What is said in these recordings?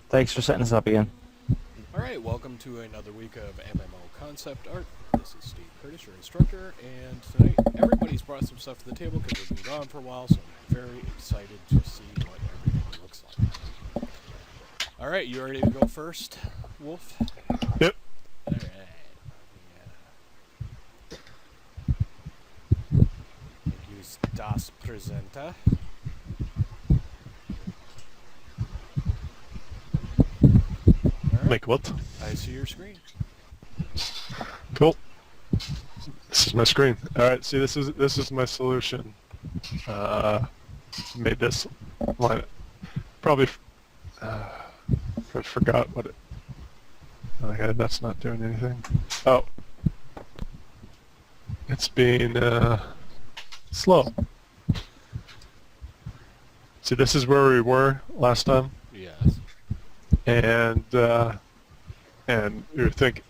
Thanks for setting us up again. Alright, welcome to another week of MMO Concept Art. This is Steve Curtis, your instructor, and tonight everybody's brought some stuff to the table because we've been gone for a while, so I'm very excited to see what everything looks like. Alright, you ready to go first, Wolf? Yep. Alright. Use Das Presenter. Make what? I see your screen. Cool. This is my screen. All right. See, this is my solution. Made this line. Probably. I forgot what it. Okay, that's not doing anything. Oh. It's being slow. See, this is where we were last time. Yes. And you're thinking,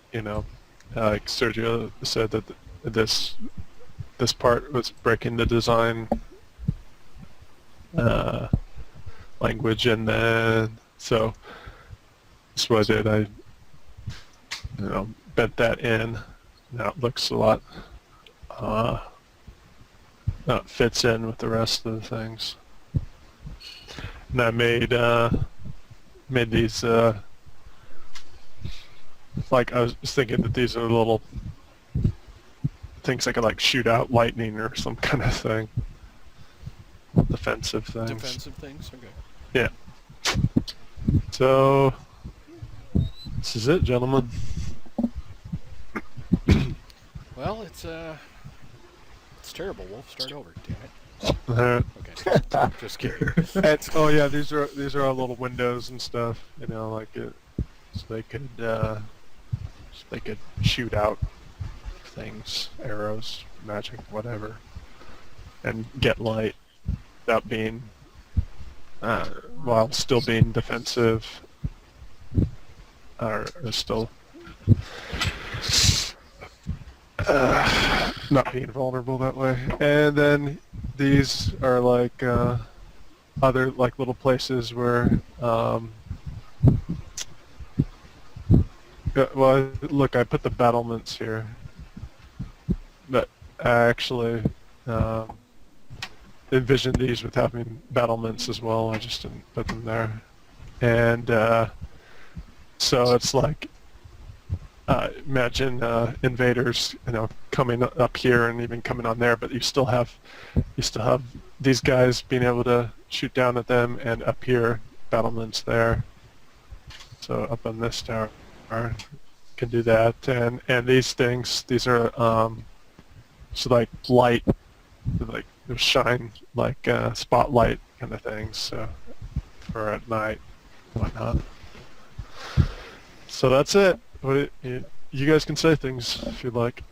like Sergio said that this part was breaking the design language, and then so that's what I did. I bent that in. Now it looks a lot. Now it fits in with the rest of the things. And I made these like I was thinking that these are little things that could like shoot out lightning or some kind of thing. Defensive things. Defensive things? Okay. Yeah. So this is it, gentlemen. Well, it's terrible, Wolf. Start over, damn it. Okay. Just kidding. Oh yeah, these are our little windows and stuff. Like it, so they could shoot out things, arrows, magic, whatever, and get light without being, while still being defensive, or still not being vulnerable that way. And then these are like other like little places where well, look, I put the battlements here, but I actually envisioned these with having battlements as well. I just didn't put them there. And so it's like, imagine invaders, coming up here and even coming on there, but you still have these guys being able to shoot down at them, and up here, battlements there. So up on this tower, can do that, and these things, these are so like light, like shine like spotlight kind of things, so for at night, whatnot. So that's it. You guys can say things if you'd like.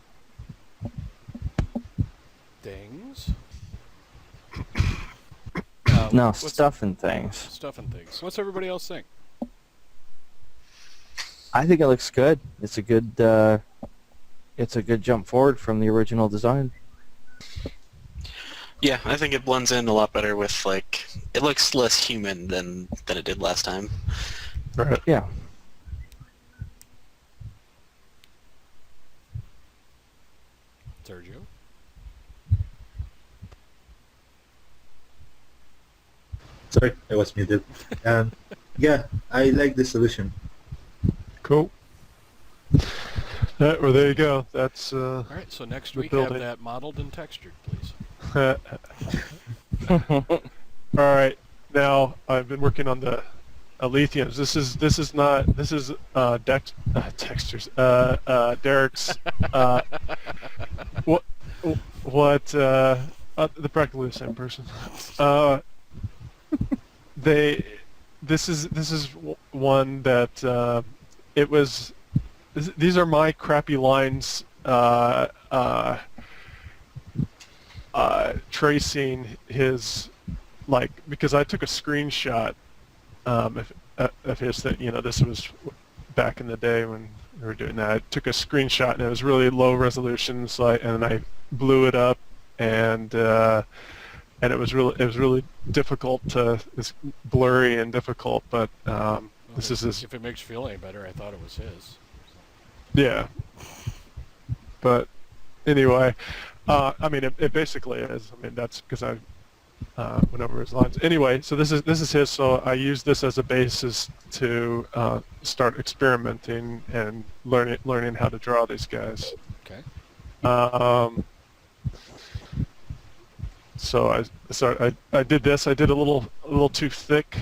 Things? No, stuff and things. Stuff and things. What's everybody else think? I think it looks good. It's a good jump forward from the original design. Yeah, I think it blends in a lot better with, like, it looks less human than it did last time. Right. Yeah. Sergio? Sorry, I was muted. Yeah, I like the solution. Cool. Well, there you go. That's Alright, so next the week have building. that modeled and textured, please. all right. Now I've been working on the Alethians. This is Dexter's. Derek's. What? They're practically the same person. This is one that it was. These are my crappy lines. Tracing his, like, because I took a screenshot of his thing. This was back in the day when we were doing that. I took a screenshot and it was really low resolution, and I blew it up, and it was really difficult to, it's blurry and difficult, but Well, This is his. If it makes you feel any better, I thought it was his. Yeah. But anyway, I mean, it basically is. I mean, that's because I went over his lines. Anyway, so this is his. So I use this as a basis to start experimenting and learning how to draw these guys. Okay. So I did this. I did a little too thick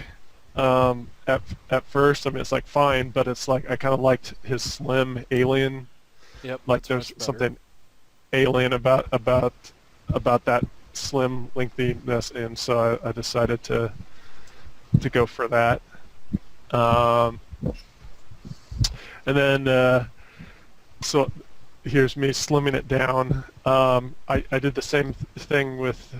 at first. I mean, it's like fine, but it's like I kind of liked his slim alien. Yep. Like that's there's much better. something alien about that slim lengthiness, and so I decided to go for that. And then so here's me slimming it down. I did the same thing with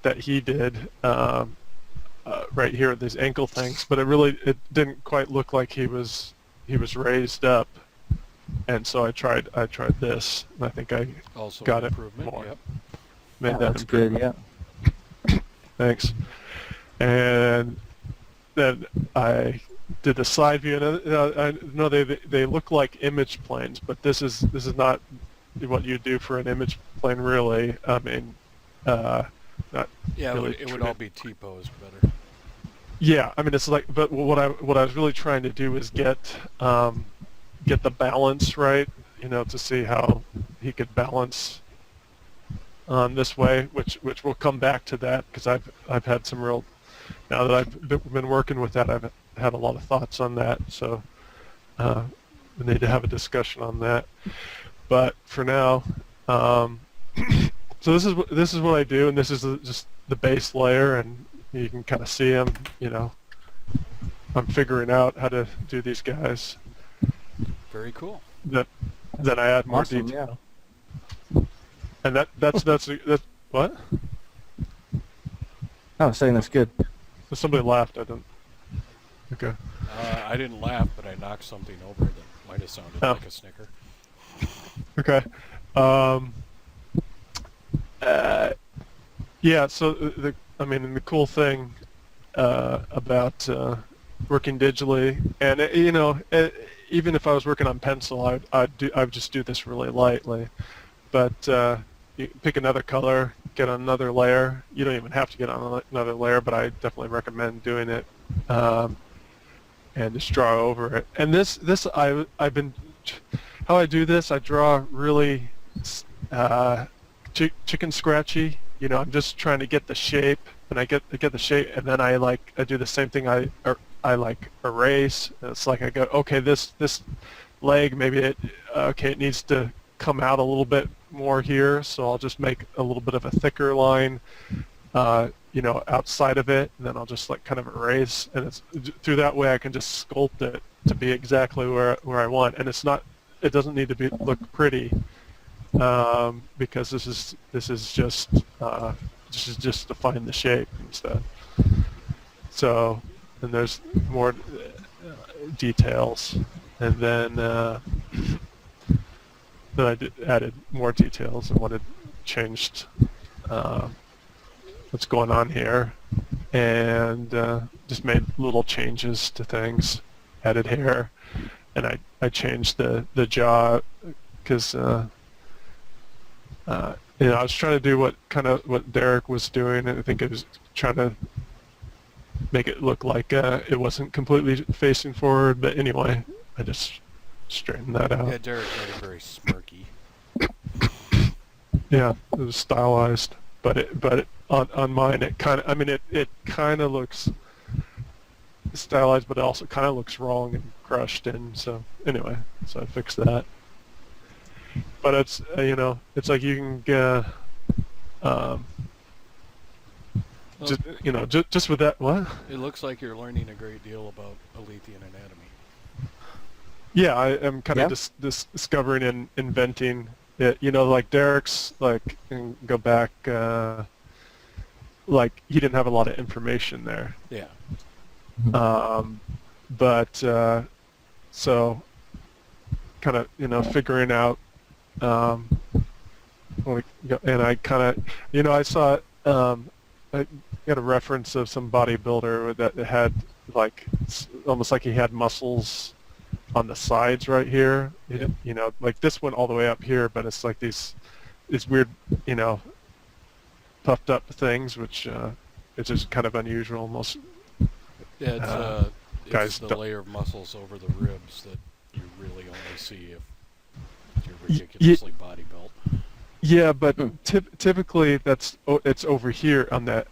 that he did right here with these ankle things, but it didn't quite look like he was raised up, and so I tried this, and I think I Also got an it improvement. more. Yep. Made Yeah, that that's good. improvement. Yeah. Thanks. And then I did the side view, and I know they look like image planes, but this is not what you do for an image plane, really. I mean, not Yeah, really it would all be T-posed better. Yeah, I mean, it's like, but what I was really trying to do is get the balance right, to see how he could balance this way, which we'll come back to that, because I've had some real, now that I've been working with that, I've had a lot of thoughts on that, so we need to have a discussion on that. But for now, so this is what I do, and this is just the base layer, and you can kind of see them. I'm figuring out how to do these guys. Very cool. Then I add more Awesome, detail. And that's what? I was saying that's good. Somebody laughed. I didn't. Okay. I didn't laugh, but I knocked something over that might have sounded Oh. like a snicker. Okay. Yeah. So the cool thing about working digitally, and even if I was working on pencil, I would just do this really lightly. But you pick another color, get on another layer. You don't even have to get on another layer, but I definitely recommend doing it, and just draw over it. And I've been, how I do this, I draw really chicken scratchy. I'm just trying to get the shape, and I get the shape, and then I do the same thing. I erase. And it's like I go, okay, this leg, maybe it needs to come out a little bit more here, so I'll just make a little bit of a thicker line, outside of it, and then I'll just kind of erase, and it's through that way I can just sculpt it to be exactly where I want, and it doesn't need to look pretty, because this is just to find the shape and stuff. So, and there's more details, and then I added more details and wanted changed what's going on here, and just made little changes to things, added hair, and I changed the jaw, because I was trying to do what Derek was doing, and I think it was trying to make it look like it wasn't completely facing forward, but anyway, I just straightened that out. Yeah, Derek made it very smirky. Yeah, it was stylized, but on mine it kind of looks stylized, but it also kind of looks wrong and crushed in. So anyway, so I fixed that. But it's it's like you can just with that, what? It looks like you're learning a great deal about Alethian anatomy. Yeah, I am kind of Yeah. discovering and inventing it. Like Derek's, and go back, he didn't have a lot of information there. Yeah. But so kind of figuring out, and I kind of, I saw I got a reference of some bodybuilder that had like almost like he had muscles on the sides right here. Yep. You know, like this went all the way up here, but it's like these weird, you know, puffed up things, which it's just kind of unusual. Most Yeah, guys it's the don't- layer of muscles over the ribs that you really only see if you're ridiculously body built. Yeah, but typically it's over here on that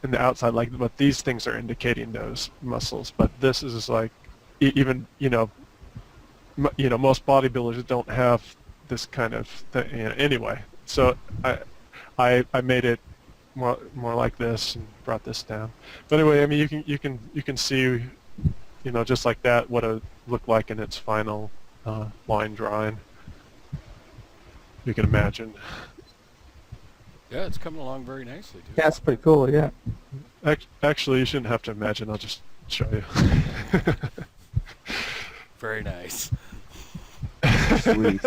in the outside, like, but these things are indicating those muscles. But this is like even most bodybuilders don't have this kind of thing. You know, anyway, so I made it more like this and brought this down. But anyway, I mean you can see, you know, just like that what it looked like in its final line drawing. You can imagine. Yeah, it's coming along very nicely, dude. Yeah, it's pretty cool. Yeah. Actually, you shouldn't have to imagine. I'll just show you. Very nice. Sweet.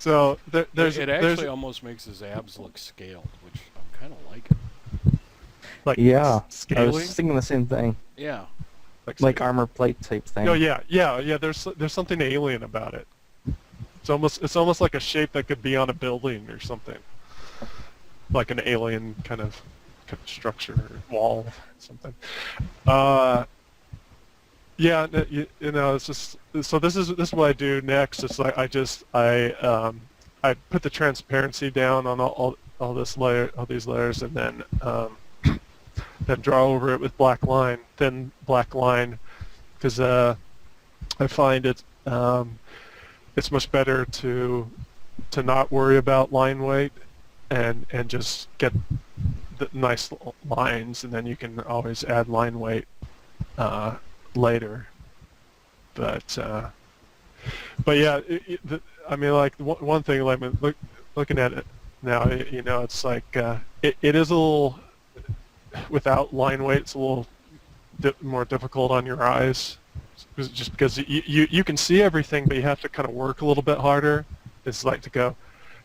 So there's It actually almost makes his abs look scaled, which I'm kind of liking. like Yeah. I scaling, was thinking the same thing. Yeah. Like scaling. armor plate type thing. Oh yeah. There's something alien about it. It's almost like a shape that could be on a building or something, like an alien kind of structure or wall, something. Yeah, you know, it's just so this is what I do next. It's like I put the transparency down on all this layer, all these layers, and then then draw over it with thin black line, because I find it's much better to not worry about line weight and just get the nice lines, and then you can always add line weight later. But yeah, I mean, like one thing, like looking at it now, you know, it's like it is a little, without line weight, it's a little more difficult on your eyes. Just because you can see everything, but you have to kind of work a little bit harder. It's like to go,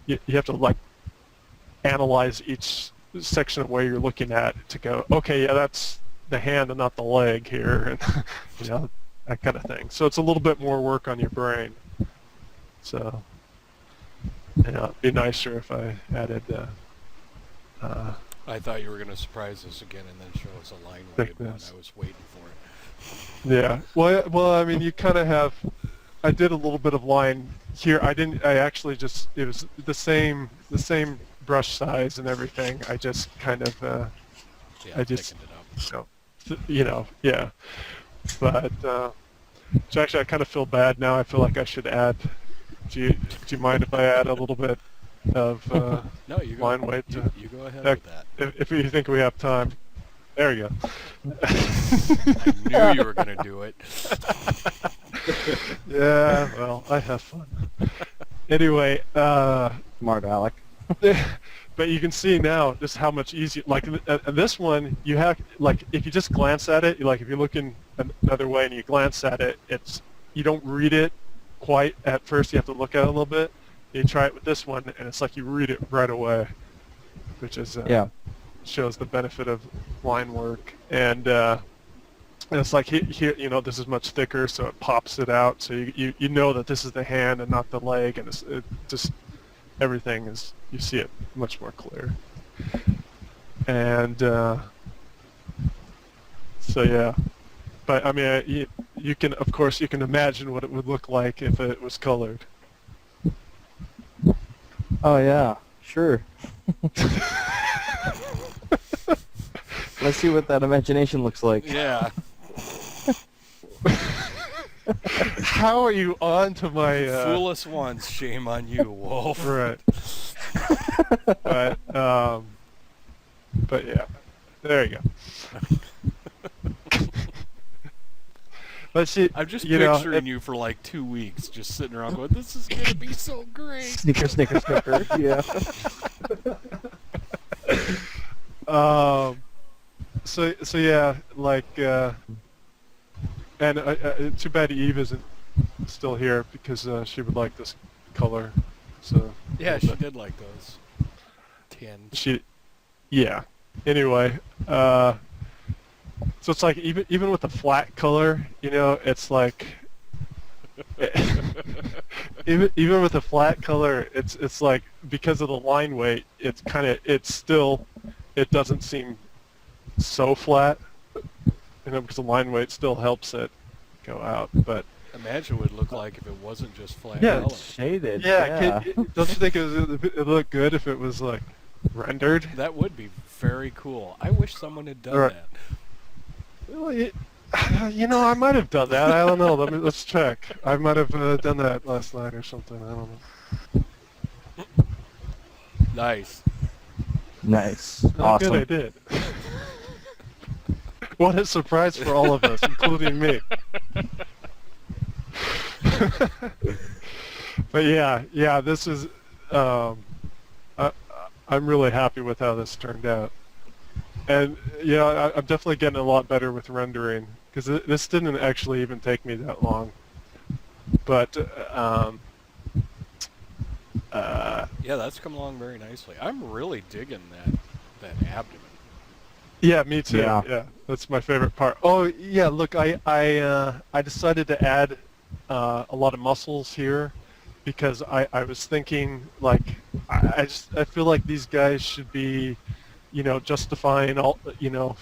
you have to like analyze each section of where you're looking at to go, okay, yeah, that's the hand and not the leg here, and you know, that kind of thing. So it's a little bit more work on your brain. So, you know, it'd be nicer if I added. I thought you were going to surprise us again and then show us a line weighted one. Thickness. I was waiting for it. Yeah. Well, I mean, you kind of have. I did a little bit of line here. I didn't. I actually just. It was the same brush size and everything. I just kind of. Yeah, I just. thickened it up. You know. Yeah. But. So actually, I kind of feel bad now. I feel like I should add. Do you mind if I add a little bit of No, you go. line weight? You go ahead Heck, with that. if you think we have time. There you go. I knew you were going to do it. Yeah, well, I have fun. Anyway, Smart Alec. but you can see now just how much easier. Like this one, you have like if you just glance at it, like if you're looking another way and you glance at it, you don't read it quite at first. You have to look at it a little bit. You try it with this one, and it's like you read it right away, which is Yeah. shows the benefit of line work. And it's like here, you know, this is much thicker, so it pops it out. So you know that this is the hand and not the leg, and it just everything is, you see it much more clear. And so yeah, but I mean, you can, of course, you can imagine what it would look like if it was colored. Oh yeah. Sure. Let's see what that imagination looks like. Yeah. How are you on to my Fool us once, shame on you, Wolf. right? But yeah, there you go. But see, I'm just you know, picturing you for like 2 weeks just sitting around going, this is going to be so great. Snicker, snicker, snicker. Yeah. So yeah, like, and too bad Eve isn't still here because she would like this color. So Yeah, she did like those. 10. yeah. Anyway, So it's like even with the flat color, you know, it's like even with the flat color, it's like because of the line weight, it doesn't seem so flat, you know, because the line weight still helps it go out. But Imagine what it would look like if it wasn't just flat Yeah, color. It's shaded. yeah, don't you think it'd look good if it was like rendered? That would be very cool. I wish someone had done Right. that. Well, you know, I might have done that. I don't know. Let's check. I might have done that last night or something. I don't know. Nice. Nice. Oh, Awesome. good, I did. What a surprise for all of us, including me. But yeah, this is. I'm really happy with how this turned out, and yeah, I'm definitely getting a lot better with rendering because this didn't actually even take me that long. But Yeah, that's come along very nicely. I'm really digging that abdomen. yeah, me too. Yeah. Yeah, that's my favorite part. Oh yeah, look, I decided to add a lot of muscles here because I was thinking like I feel like these guys should be, you know, justifying all, you know,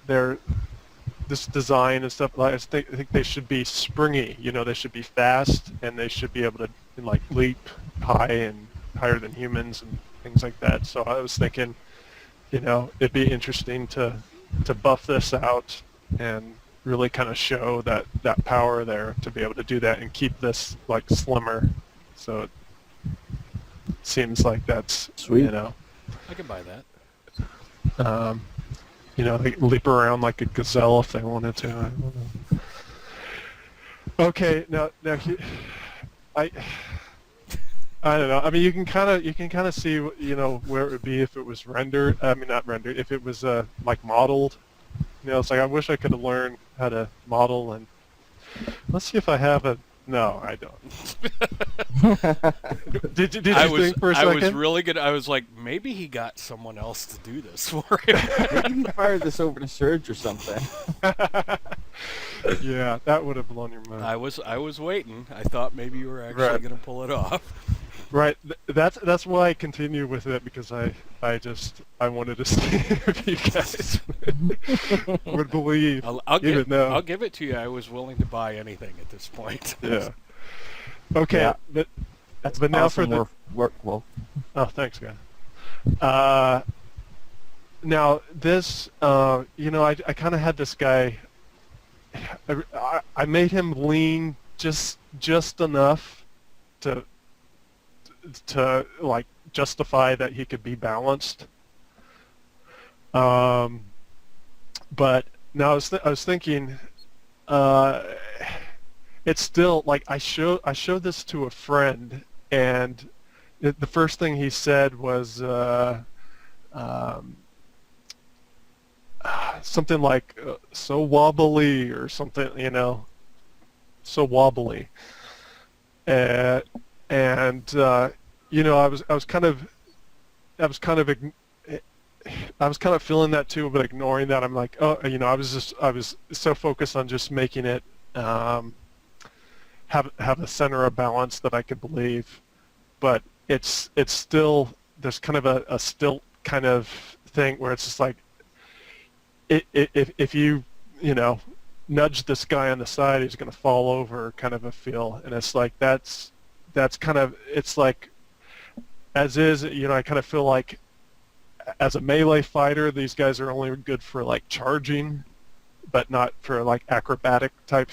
this design and stuff. Like I think they should be springy. You know, they should be fast and they should be able to like leap high and higher than humans and things like that. So I was thinking, you know, it'd be interesting to buff this out and really kind of show that power there to be able to do that and keep this like slimmer. So it seems like that's Sweet. you know. I can buy that. You know, they leap around like a gazelle if they wanted to. I don't know. Okay, now I don't know. I mean, you can kind of see, you know, where it would be if it was rendered. I mean, not rendered. If it was like modeled. You know, it's like I wish I could have learned how to model. And let's see if I have a. No, I don't. Did you think for a second? I was really good. I was like, maybe he got someone else to do this for him. Maybe you fired this over to Surge or something. Yeah, that would have blown your mind. I was waiting. I thought maybe you were actually Right. going to pull it off. Right. That's why I continue with it because I wanted to see if you guys would believe. I'll give give it to you. I was willing to buy anything at this point. Yeah. Okay. Yeah. But now awesome for the work. Well, oh, thanks, guy. Now this, you know, I kind of had this guy. I made him lean just enough to like justify that he could be balanced. But now I was thinking, it's still like I showed this to a friend, and the first thing he said was something like so wobbly or something, you know, so wobbly. And you know, I was kind of feeling that too, but ignoring that. I'm like, oh, you know, I was so focused on just making it have a center of balance that I could believe, but it's still there's kind of a stilt kind of thing where it's just like if you know nudge this guy on the side, he's going to fall over kind of a feel, and it's like that's kind of, it's like as is, you know, I kind of feel like as a melee fighter, these guys are only good for like charging, but not for like acrobatic type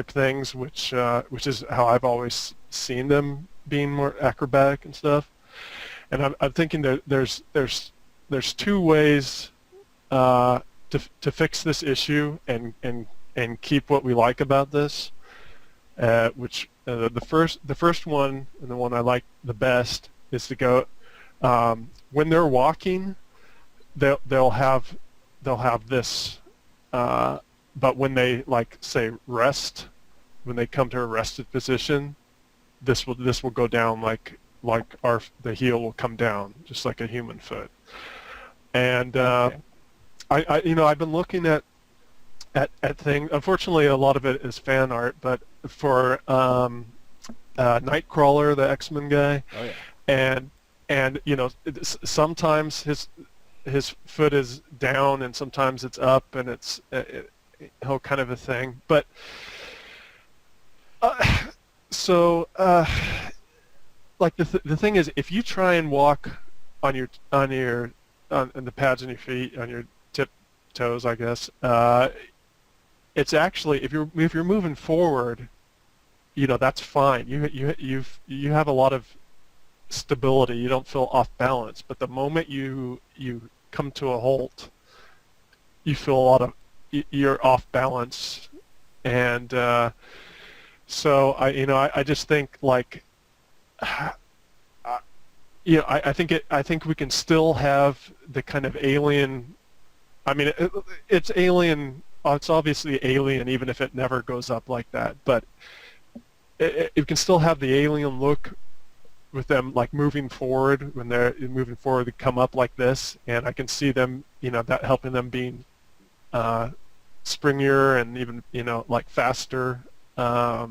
things, which is how I've always seen them being more acrobatic and stuff. And I'm thinking that there's two ways to fix this issue and keep what we like about this, which the first one, and the one I like the best, is to go when they're walking, they'll have this, but when they like say rest, when they come to a rested position, this will go down like the heel will come down just like a human foot. And Okay. I you know, I've been looking at at things. Unfortunately, a lot of it is fan art, but for Nightcrawler, the X-Men guy, Oh yeah. and sometimes his foot is down and sometimes it's up, and it's whole kind of a thing. But so like the thing is, if you try and walk on the pads on your feet, on your toes, I guess, it's actually, if you're moving forward, that's fine. You have a lot of stability. You don't feel off balance. But the moment you come to a halt, you feel a lot of you're off balance. And so I just think like I think we can still have the kind of alien. I mean, it's alien. It's obviously alien, even if it never goes up like that. But it can still have the alien look with them, like moving forward. When they're moving forward, they come up like this, and I can see them, that helping them being springier and even, like faster. But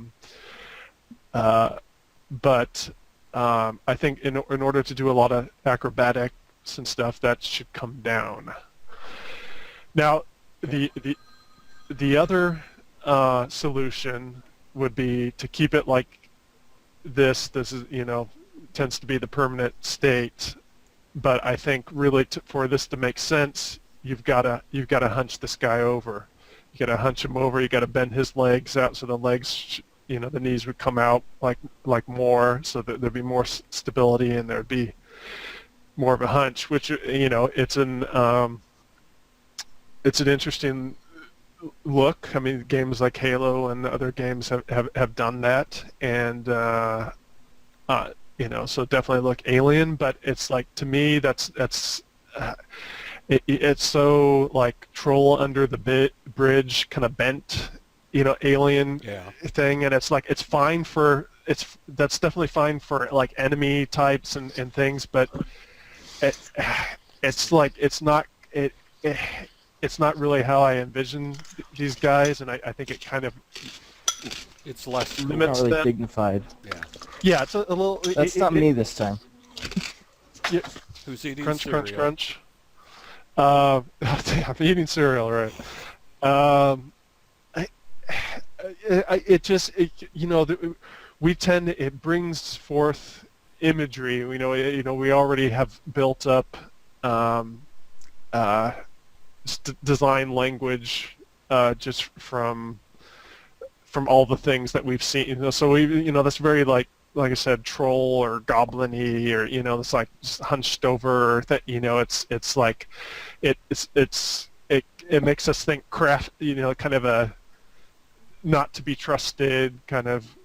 I think in order to do a lot of acrobatics and stuff, that should come down. Now, the other solution would be to keep it like this. This is, tends to be the permanent state. But I think really for this to make sense, you've got to hunch this guy over. You got to hunch him over. You got to bend his legs out so the legs, the knees would come out like more, so that there'd be more stability and there'd be more of a hunch. Which it's an interesting look. I mean, games like Halo and other games have done that, and so definitely look alien. But it's like, to me, that's it's so like Troll Under the Bridge kind of bent, alien thing, and it's like that's definitely fine for like enemy types and things, but it's like it's not really how I envision these guys, and I think it kind of It's less limits Not really them. dignified. Yeah. Yeah, it's a little. That's not me this time. Who's eating Crunch, cereal? crunch, crunch. I'm eating cereal, right? It brings forth imagery. We already have built up design language just from all the things that we've seen. So that's very like I said, troll or goblin-y, or it's like just hunched over. It's like it makes us think craft. Kind of a not to be trusted kind of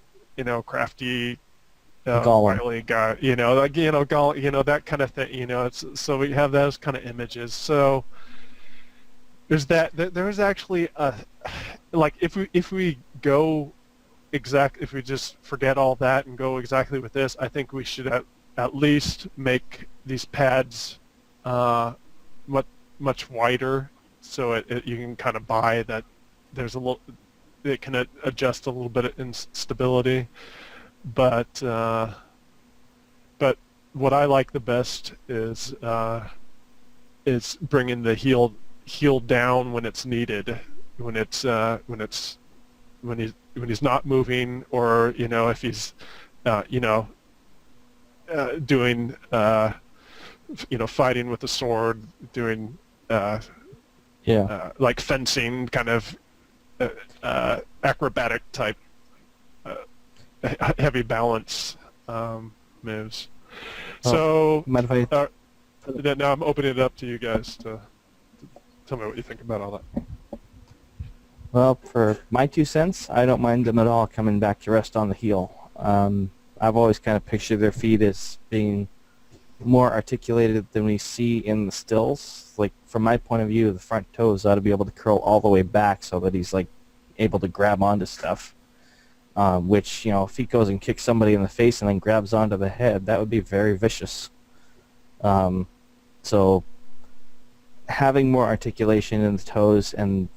crafty. Gollum. Wily guy. That kind of thing. So we have those kind of images. So there's that. There's actually like if we just forget all that and go exactly with this, I think we should at least make these pads much wider, so you can kind of buy that. There's it can adjust a little bit in stability, but what I like the best is bringing the heel down when it's needed, when he's not moving, or if he's doing fighting with a sword, doing like fencing kind of acrobatic type heavy balance moves. So Mind if I? now I'm opening it up to you guys to tell me what you think about all that. Well, for my 2 cents, I don't mind them at all coming back to rest on the heel. I've always kind of pictured their feet as being more articulated than we see in the stills. Like, from my point of view, the front toes ought to be able to curl all the way back so that he's like able to grab onto stuff. Which, if he goes and kicks somebody in the face and then grabs onto the head, that would be very vicious. So having more articulation in the toes and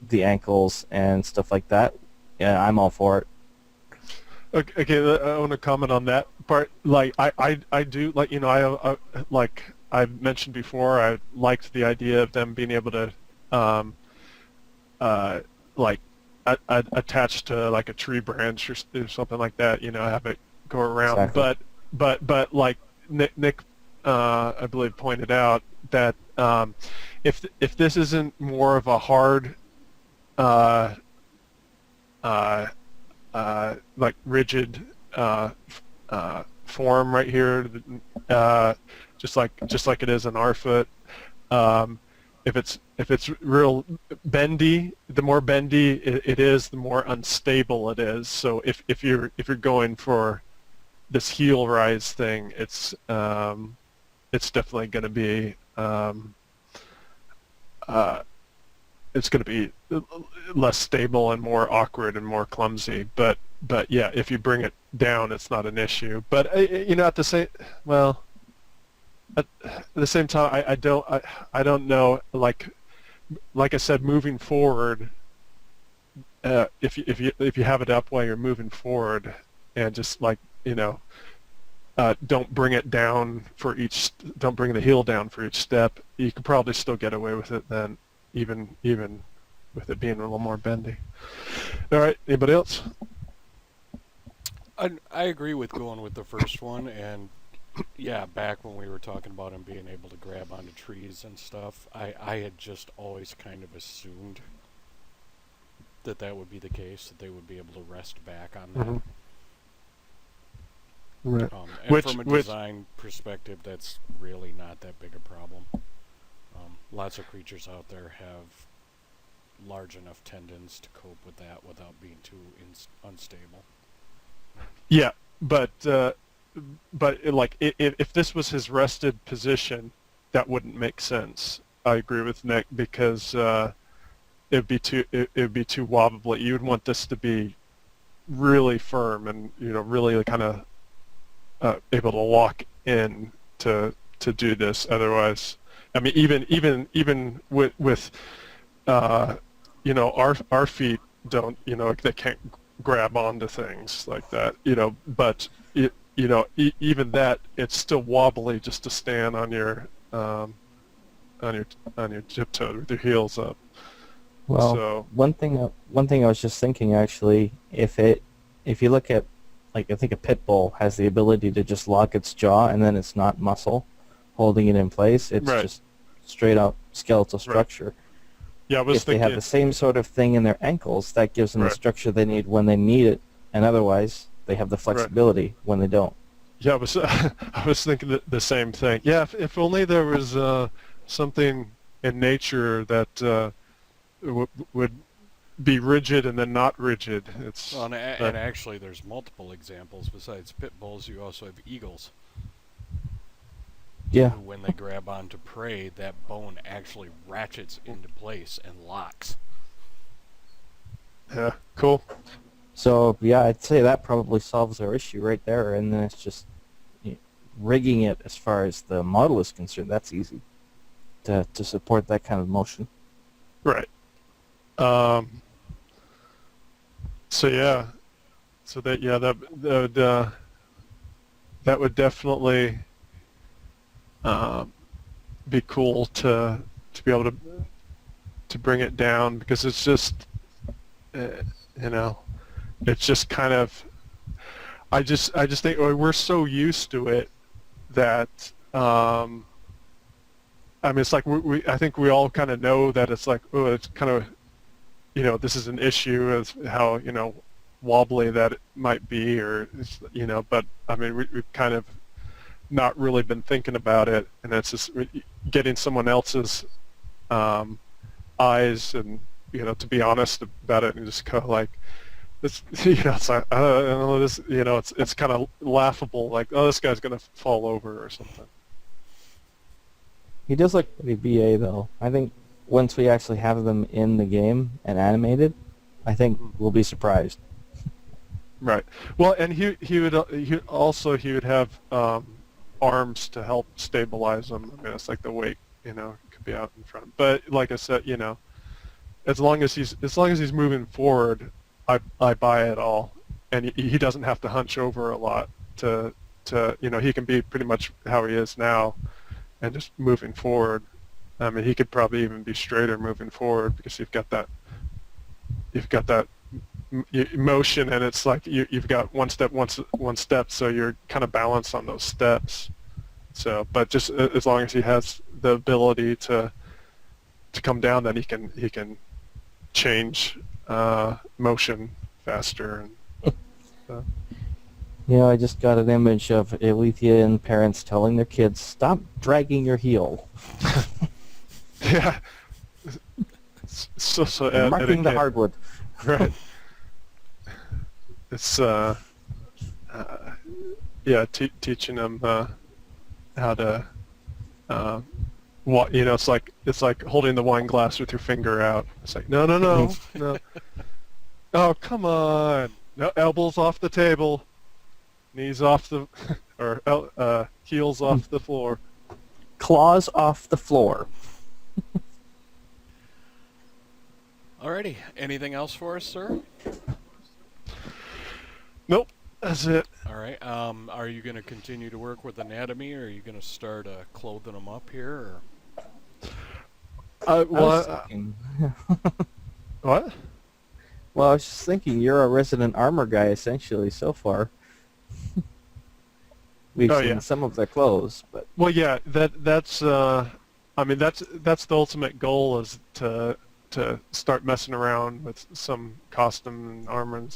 the ankles and stuff like that, yeah, I'm all for it. Okay, I want to comment on that part. Like, I do, like, like I mentioned before, I liked the idea of them being able to, um, like, attach to like a tree branch or something like that. Have it go around. Exactly. But like Nick, I believe pointed out that if this isn't more of a hard, uh, uh, like rigid form right here, just like it is in our foot. Um, if it's real bendy, the more bendy it is, the more unstable it is. So if you're going for this heel rise thing, it's definitely going to be it's going to be less stable and more awkward and more clumsy. But yeah, if you bring it down, it's not an issue. But at the same at the same time, I don't know. Like I said, moving forward, if you have it up while you're moving forward, and just like don't bring it down for each. Don't bring the heel down for each step. You could probably still get away with it then, even with it being a little more bendy. All right, anybody else? I agree with going with the first one, and yeah, back when we were talking about him being able to grab onto trees and stuff, I had just always kind of assumed that would be the case, that they would be able to rest back on that. Mm-hmm. Right. And from a design perspective, that's really not that big a problem. Lots of creatures out there have large enough tendons to cope with that without being too unstable. Yeah, but like if this was his rested position, that wouldn't make sense. I agree with Nick because it'd be too wobbly. You would want this to be really firm and really kind of able to lock in to do this. Otherwise, I mean, even with our feet don't, they can't grab onto things like that, but even that, it's still wobbly just to stand on your tiptoe with your heels up. Well, So one thing I was just thinking actually, if you look at, like, I think a pit bull has the ability to just lock its jaw and then it's not muscle holding it in place. It's Right. just straight up skeletal structure. yeah, I was If they thinking. have the same sort of thing in their ankles, that gives them the Right. structure they need when they need it, and otherwise they have the flexibility when they don't. Yeah, I was I was thinking the same thing. Yeah, if only there was something in nature that would be rigid and then not rigid. It's Well, and actually, there's multiple examples. Besides pit bulls, you also have eagles. Yeah. Who, when they grab onto prey, that bone actually ratchets into place and locks. yeah, cool. So yeah, I'd say that probably solves our issue right there, and then it's just rigging it as far as the model is concerned. That's easy to support that kind of motion. Right. So yeah, so that would definitely be cool to be able to bring it down, because it's just it's just kind of, I just think we're so used to it that I mean, it's like I think we all kind of know that it's like, oh, it's kind of, this is an issue as how wobbly that it might be, or but I mean, we've kind of not really been thinking about it, and it's just getting someone else's eyes and to be honest about it and just go like this. It's like, I don't know, this, it's kind of laughable, like, oh, this guy's gonna fall over or something. He does look pretty BA though. I think once we actually have them in the game and animated, I think we'll be surprised. Right. Well, and he would have arms to help stabilize them. I mean, it's like the weight, could be out in front. But like I said, as long as he's moving forward, I buy it all, and he doesn't have to hunch over a lot to he can be pretty much how he is now, and just moving forward. I mean, he could probably even be straighter moving forward because you've got that motion, and it's like you've got one step, so you're kind of balanced on those steps. So, but just as long as he has the ability to come down, then he can change motion faster. And I just got an image of Alethean parents telling their kids, "Stop dragging your heel." yeah, so Marking the etiquette. hardwood. Right. It's teaching them how to it's like holding the wine glass with your finger out. It's like no. Oh, come on. No, elbows off the table. Knees off the or heels off the floor. Claws off the floor. Alrighty. Anything else for us, sir? Nope. That's it. All right. Are you going to continue to work with anatomy, or are you going to start clothing them up here? Or? I was thinking, What? well, I was just thinking, you're a resident armor guy essentially so far. We've seen some of their clothes, but Well, yeah. That's I mean that's the ultimate goal is to start messing around with some costume and armor and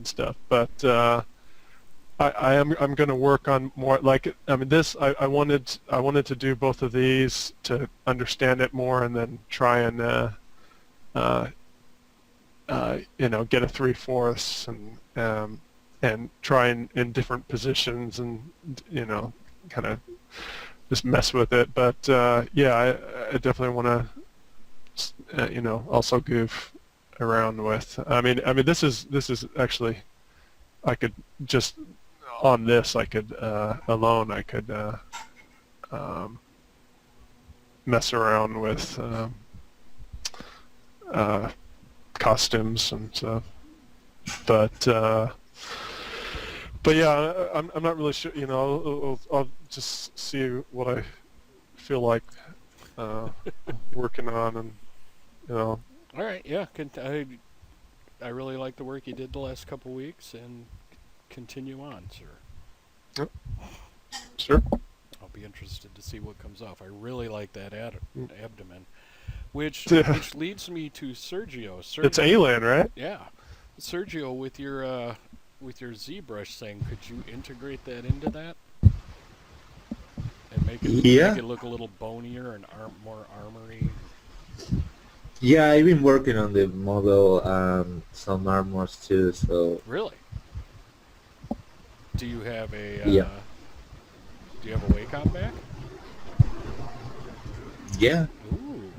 stuff. But I'm going to work on more. Like I mean, I wanted to do both of these to understand it more, and then try and get a 3/4 and try in different positions and kind of just mess with it. But I definitely want to also goof around with. I mean this is actually, I could just on this I could alone I could mess around with costumes and stuff. But yeah, I'm not really sure. I'll just see what I feel like working on, and All right. Yeah. I really like the work you did the last couple weeks, and continue on, sir. Yep. Sure. I'll be interested to see what comes off. I really like that abdomen, which leads me to Sergio. It's alien, right? Yeah, Sergio, with your ZBrush thing, could you integrate that into that and make it look a little bonier and more armory? Yeah, I've been working on the model and some armors too. So Really? Do you have a Yeah. Do you have a Wacom back? yeah, Ooh.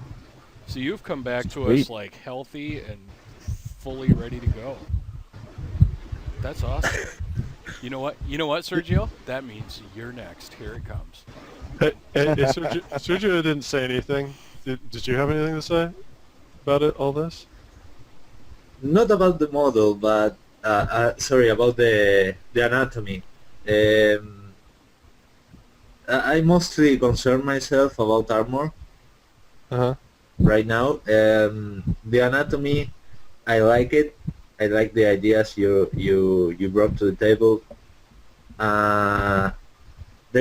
So you've come back to Sweet. us like healthy and fully ready to go. That's awesome. You know what, Sergio? That means you're next. Here it comes. Hey, Sergio didn't say anything. Did you have anything to say about all this? not about the model, but sorry, about the anatomy. I mostly concern myself about armor Uh-huh. right now. The anatomy, I like it. I like the ideas you brought to the table. There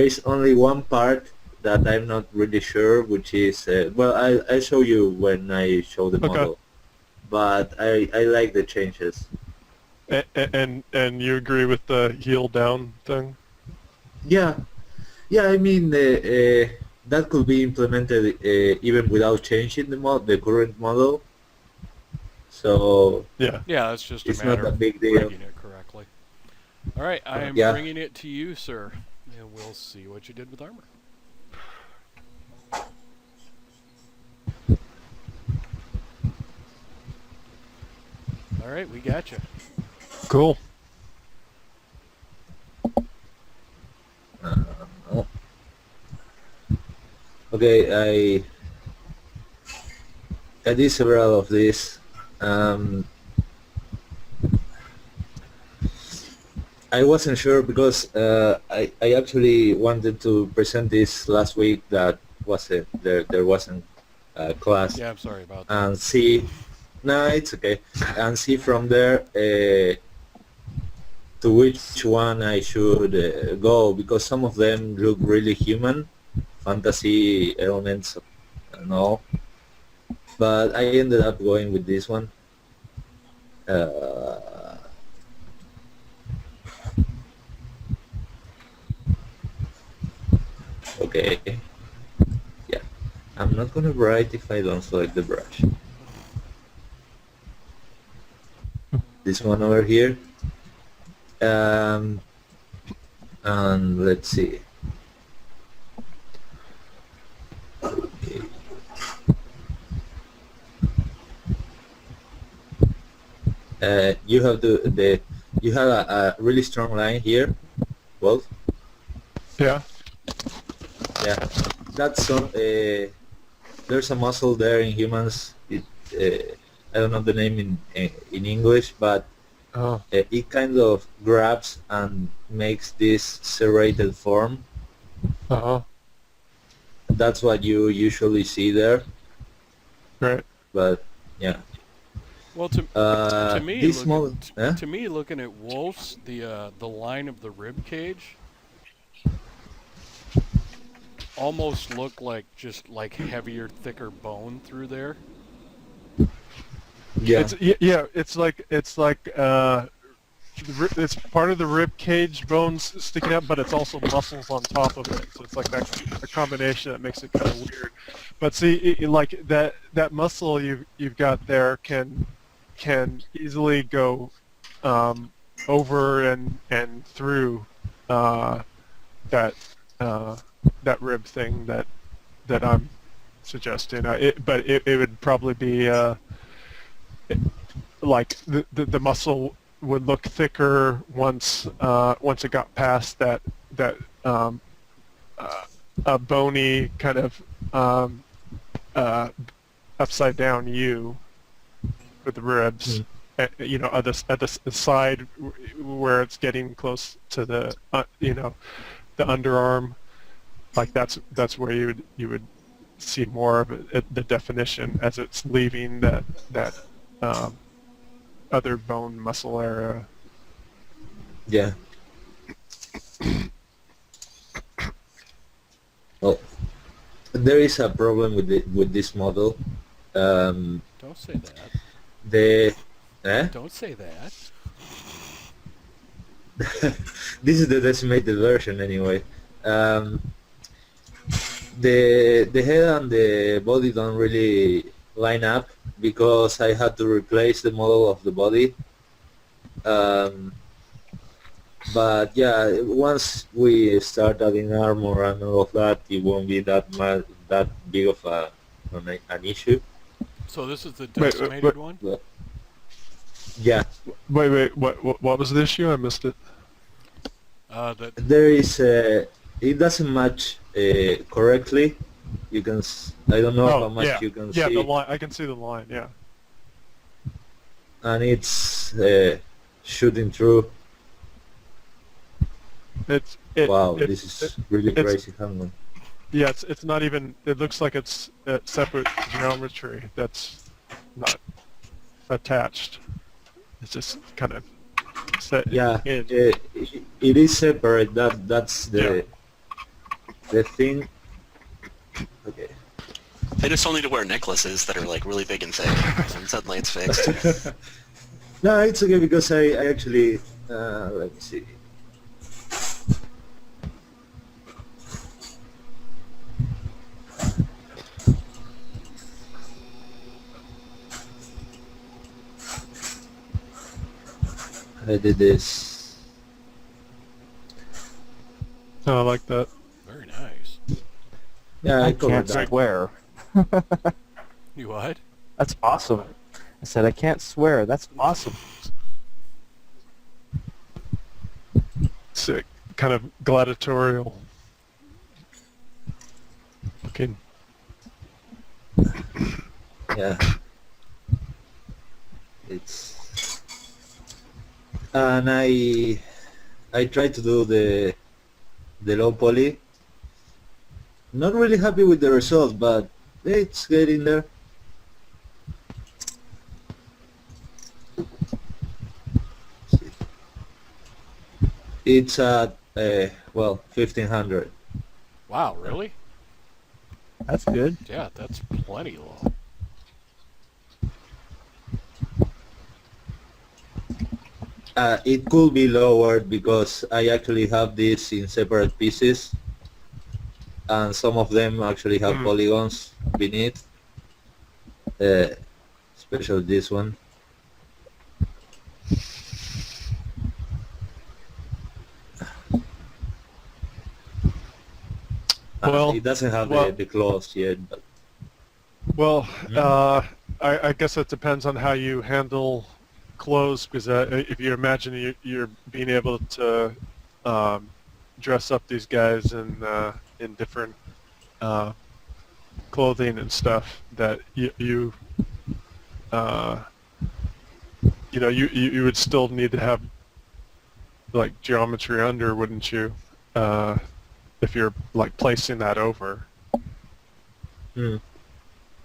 is only one part that I'm not really sure, which is I'll show you when I show the Okay. model. But I like the changes. And you agree with the heel down thing? Yeah, I mean that could be implemented even without changing the current model. So Yeah. Yeah, that's just a it's not matter a of big deal. rigging it correctly. All right, I am Yeah. bringing it to you, sir, and we'll see what you did with armor. All right, we got you. Cool. Oh. Okay, I did several of these. Um, I wasn't sure because I actually wanted to present this last week. That was it. There wasn't a class, Yeah, I'm sorry about that. and see. No, it's okay. And see from there to which one I should go, because some of them look really human, fantasy elements and all. But I ended up going with this one. Uh, okay. Yeah. I'm not gonna write if I don't select the brush. This one over here. And let's see. Okay. You have you have a really strong line here, Wolf. Yeah. Yeah, that's some. There's a muscle there in humans. I don't know the name in English, but Oh. it kind of grabs and makes this serrated form. Uh-huh. That's what you usually see there. Right. But yeah, Well, to me, this model. to me, looking at wolves, the line of the rib cage almost look like just like heavier, thicker bone through there. Yeah, Yeah. It's like it's part of the rib cage bones sticking out, but it's also muscles on top of it. So it's like a combination that makes it kind of weird. But see, like that muscle you've got there can easily go over and through that that rib thing that I'm suggesting. But it would probably be like the muscle would look thicker once it got past that bony kind of upside down U with the ribs. You know, at the side where it's getting close to the the underarm, like that's where you would see more of the definition as it's leaving that other bone muscle area. yeah. Well, there is a problem with this model. Don't say that. The Don't say that. this is the decimated version anyway. The head and the body don't really line up because I had to replace the model of the body. But yeah, once we start adding armor and all of that, it won't be that big of an issue. So this is the Wait, decimated one? But, yeah, Wait, what was the issue? I missed it. That there is it doesn't match correctly. You can I don't know how much yeah, you can yeah, see, the line. I can see the line. Yeah. and it's shooting through. Wow, It, this is really it's- crazy. Hang on. yeah, it's not even. It looks like it's separate geometry that's not attached. It's just kind of set Yeah, in. it is separate. That's the thing. Okay. They just don't need to wear necklaces that are like really big and thick, and suddenly it's fixed. No, it's okay because I actually let me see. I did this. Oh, I like that. very nice. Yeah, I I covered can't that. swear. You what? That's awesome. I said I can't swear. That's awesome. Sick, kind of gladiatorial looking. Yeah, it's and I try to do the low poly. Not really happy with the result, but it's getting there. It's at well 1500. Wow, really? That's good. Yeah, that's plenty low. It could be lowered because I actually have this in separate pieces, and some of them actually have Mm. polygons beneath, uh, especially this one. Well, It doesn't have well, the claws yet, but well. Mhm. I guess it depends on how you handle clothes, because if you imagine you're being able to um, dress up these guys in different uh, clothing and stuff, that uh, you would still need to have like geometry under, wouldn't you? If you're like placing that over. Mm.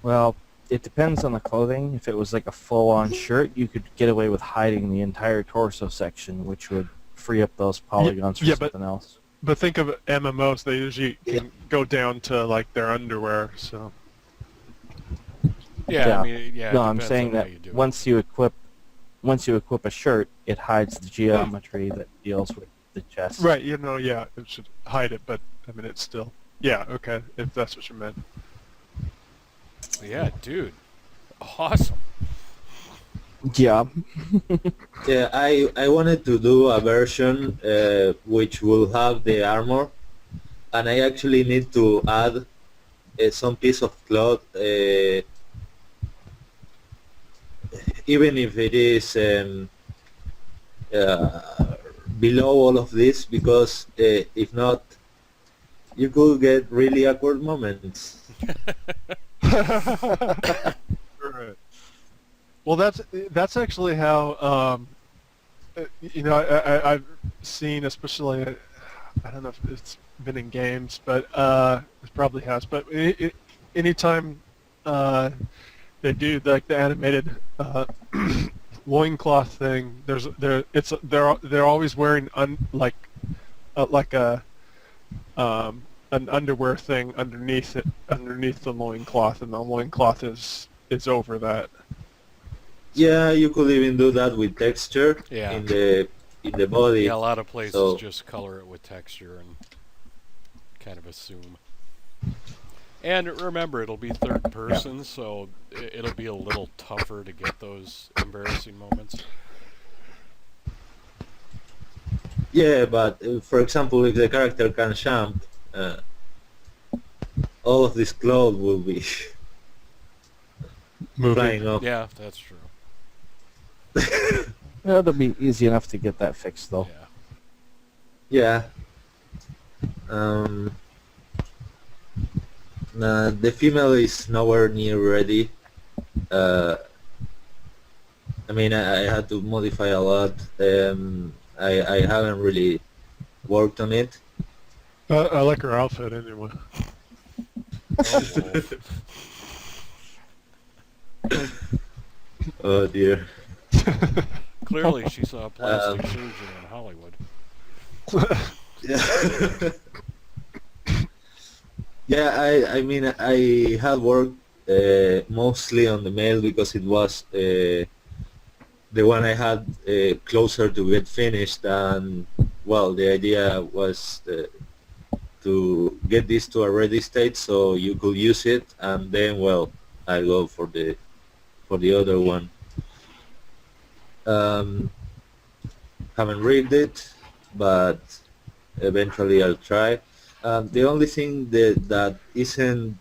Well, it depends on the clothing. If it was like a full-on shirt, you could get away with hiding the entire torso section, which would free up those polygons for yeah, but something else. But think of MMOs; they usually Yeah. can go down to like their underwear. So Yeah, Yeah. I mean, yeah. No, it I'm depends saying on how that you do it. once you equip a shirt, it hides the geometry that deals with the chest. right, yeah, it should hide it, but I mean, it's still okay, if that's what you meant. Yeah, dude. Awesome. Yeah. Yeah, I wanted to do a version which will have the armor, and I actually need to add some piece of cloth, even if it is uh, below all of this, because if not, you could get really awkward moments. Right. Well, that's actually how I've seen, especially I don't know if it's been in games, but it probably has. But anytime they do like the animated loincloth thing, they're always wearing like a an underwear thing underneath the loincloth, and the loincloth is over that. Yeah, you could even do that with texture Yeah. in the body. Yeah, a lot of places So just color it with texture and kind of assume. And remember, it'll be third person, so it'll be a little tougher to get those embarrassing moments. yeah, but for example, if the character can jump, all of this cloth will be flying off. Yeah, that's true. Well, it'll be easy enough to get that fixed, though. Yeah. Yeah. The female is nowhere near ready. I mean, I had to modify a lot. I haven't really worked on it. I like her outfit anyway. Oh dear. Clearly, she saw a plastic surgeon in Hollywood. Yeah. Yeah, I mean, I had worked mostly on the male because it was the one I had closer to get finished, and well, the idea was to get this to a ready state so you could use it, and then, well, I go for the other one. Haven't rigged it, but eventually I'll try. The only thing that isn't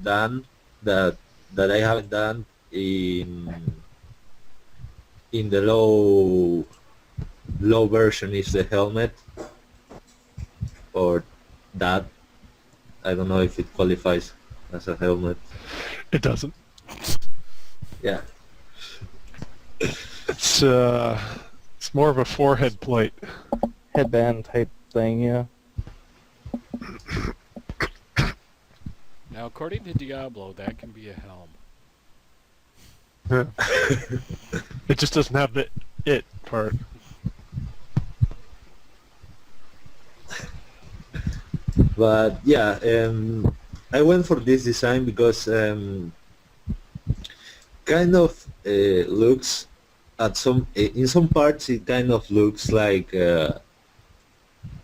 done, that I haven't done in the low version, is the helmet, or that. I don't know if it qualifies as a helmet. It doesn't. Yeah. It's more of a forehead plate. Headband type thing, yeah. Now, according to Diablo, that can be a helm. Yeah. It just doesn't have the it part. But yeah, I went for this design because kind of looks at some in some parts it kind of looks like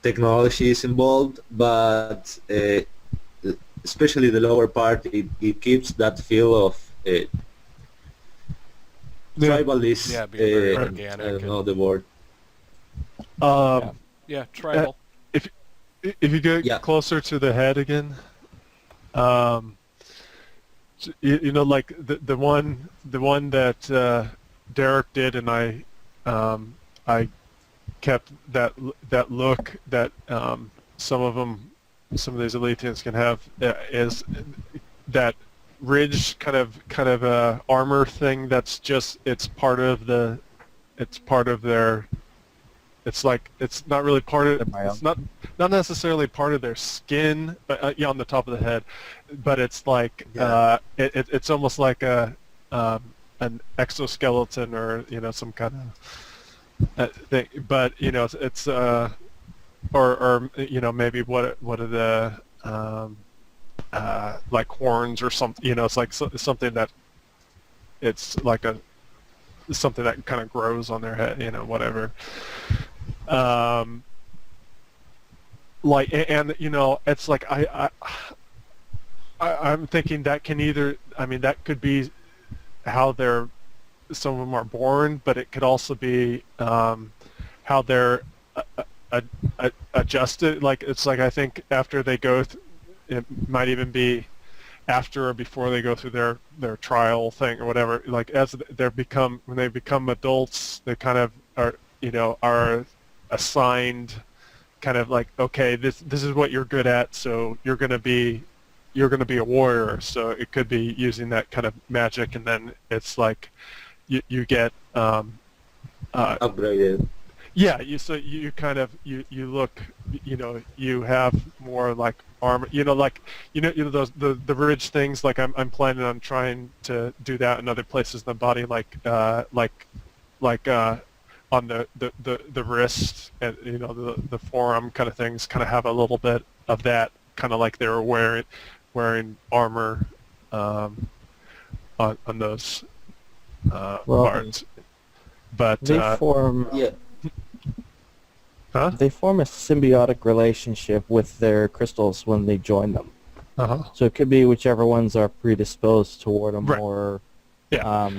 technology is involved, but especially the lower part, it keeps that feel of tribalist. Yeah, being very I organic. don't know the word. Yeah, tribal. If you get Yeah. closer to the head again, you know, like the one that Derek did, and I kept that look that some of these Elitians can have is that ridge kind of armor thing. That's just it's part of their. It's like it's not really part of. It's not necessarily part of their skin, but yeah, on the top of the head. But it's like it's almost like an exoskeleton or some kind of thing. But it's or maybe what are the like horns or something. It's like something that it's like something that kind of grows on their head. Whatever. Like and it's like I'm thinking that can either that could be how some of them are born, but it could also be how they're adjusted. Like it's like I think after they go it might even be after or before they go through their trial thing or whatever. Like as when they become adults, they kind of are assigned kind of like, okay, this is what you're good at, so you're gonna be a warrior. So it could be using that kind of magic, and then it's like you get Upgraded. yeah, you kind of you look, you have more like armor, like those the ridge things. Like I'm planning on trying to do that in other places in the body, like on the wrist and the forearm kind of things, kind of have a little bit of that, kind of like they were wearing armor on those parts. But they form Yeah. huh? they form a symbiotic relationship with their crystals when they join them. Uh-huh. So it could be whichever ones are predisposed toward a Right. more Yeah.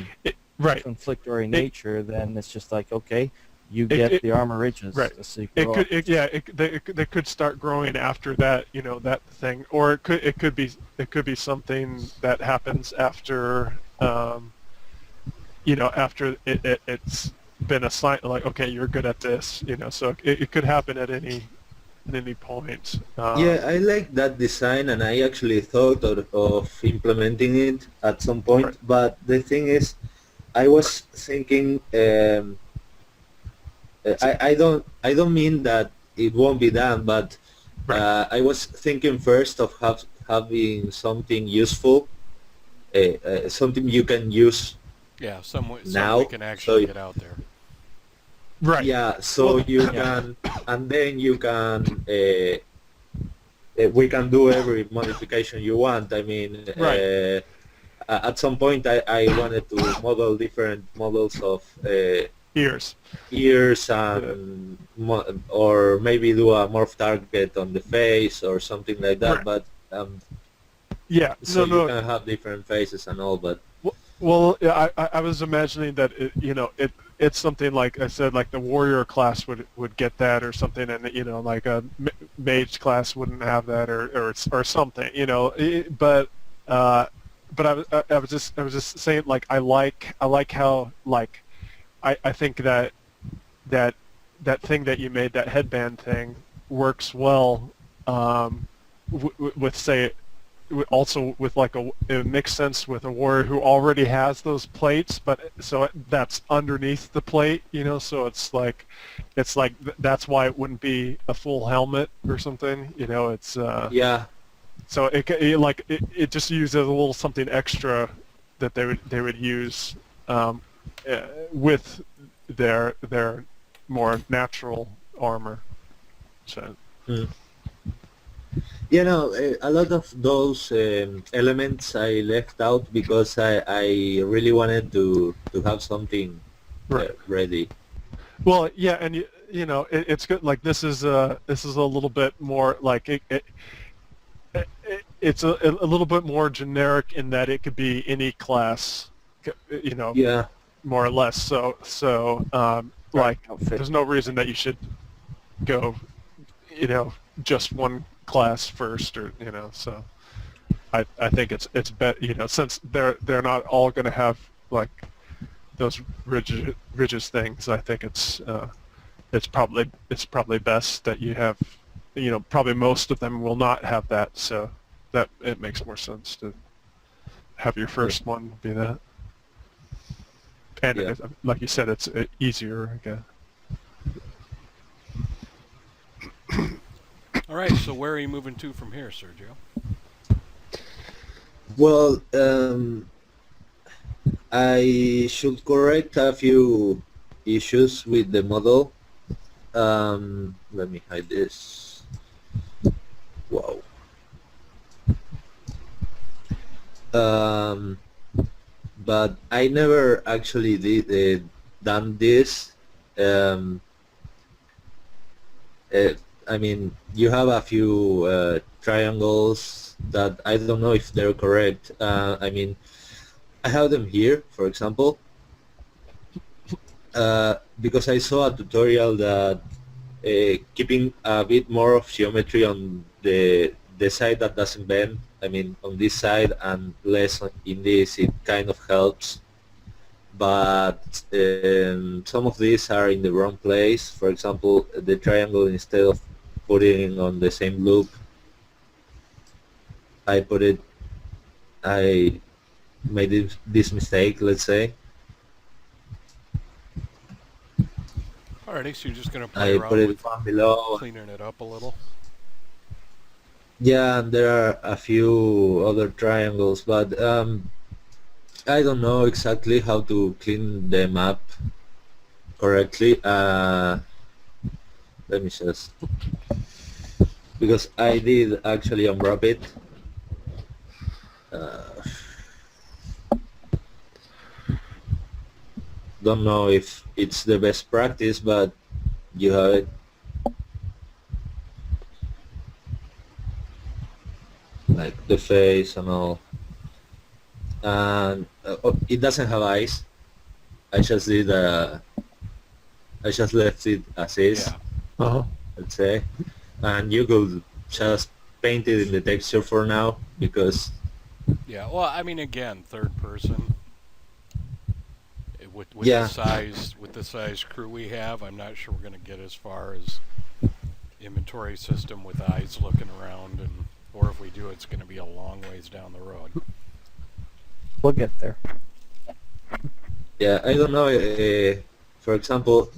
Right. conflictory nature. Then it's just like, okay, you get the armor ridges. Right. So you grow up. They could start growing after that, that thing, or it could be something that happens after, after it's been assigned. Like, okay, you're good at this, So it could happen at any point. Yeah, I like that design, and I actually thought of implementing it at some point. Right. But the thing is, I was thinking, I don't mean that it won't be done, but Right. I was thinking first of having something useful, something you can use. Yeah, some way Now, we can actually so- get out there. Right. Yeah, so you can, and then you can. We can do every modification you want. I mean, Right. At some point, I wanted to model different models of Ears. ears and or maybe do a morph target on the face or something like that. Right. But Yeah. so No. you can have different faces and all. But Well, yeah, I was imagining that it's something like I said, like the warrior class would get that or something, and like a mage class wouldn't have that or something, but I was just saying, like I like how, like I think that thing that you made, that headband thing, works well with say also with like it makes sense with a warrior who already has those plates, but so that's underneath the plate, so it's like that's why it wouldn't be a full helmet or something, it's Yeah, so it just uses a little something extra that they would use with their more natural armor. So mm. A lot of those elements I left out because I really wanted to have something right. ready. Well, yeah, and it's good. Like this is a little bit more like it's a little bit more generic in that it could be any class, Yeah, more or less. So like Outfit. there's no reason that you should go, just one class first, or so I think it's better, since they're not all going to have like those rigid things. I think it's probably best that you have, probably most of them will not have that, so that it makes more sense to have your first one be that. And Yeah. like you said, it's easier, I guess. All right, so where are you moving to from here, Sergio? well, I should correct a few issues with the model. Let me hide this. Wow. But I never actually done this. Um, I mean, you have a few triangles that I don't know if they're correct. I mean, I have them here, for example, because I saw a tutorial that keeping a bit more of geometry on the side that doesn't bend, I mean on this side, and less in this, it kind of helps. But some of these are in the wrong place. For example, the triangle, instead of putting on the same loop, I made this mistake, let's say. Alrighty, so you're just going to play I around put it with one below. cleaning it up a little. Yeah, and there are a few other triangles, but I don't know exactly how to clean them up correctly. Let me just, because I did actually unwrap it. Don't know if it's the best practice, but you have it. Like the face and all. And it doesn't have eyes. I just did I just left it as is, Yeah. Uh-huh. let's say. And you could just paint it in the texture for now, because Yeah, well, I mean, again, third person. With Yeah. the size crew we have, I'm not sure we're going to get as far as inventory system with eyes looking around, or if we do, it's going to be a long ways down the road. We'll get there. yeah, I don't know. For example,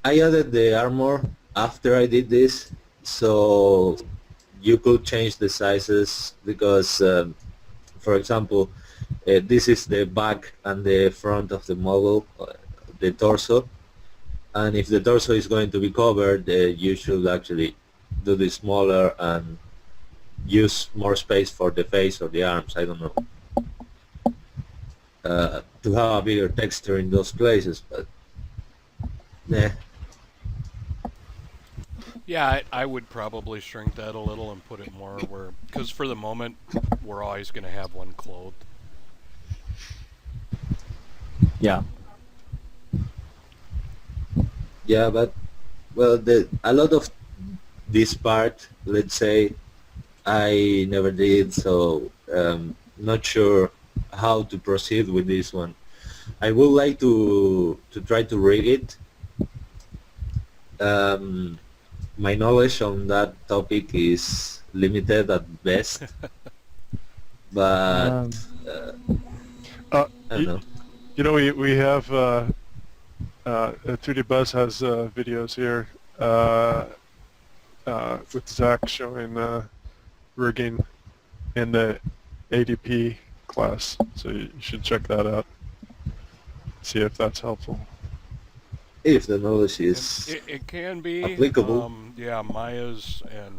I added the armor after I did this, so you could change the sizes, because, for example, this is the back and the front of the model, the torso, and if the torso is going to be covered, you should actually do this smaller and use more space for the face or the arms, I don't know, to have a bigger texture in those places, but yeah. Yeah, I would probably shrink that a little and put it more where, because for the moment, we're always going to have one clothed. Yeah. Yeah, but well, a lot of this part, let's say, I never did, so not sure how to proceed with this one. I would like to try to rig it, my knowledge on that topic is limited at best, but Um, uh, Uh, I don't know. you know, we have 3D Buzz has videos here with Zach showing rigging in the ADP class, so you should check that out. See if that's helpful. If the knowledge And is it can be. applicable. Yeah, Maya's and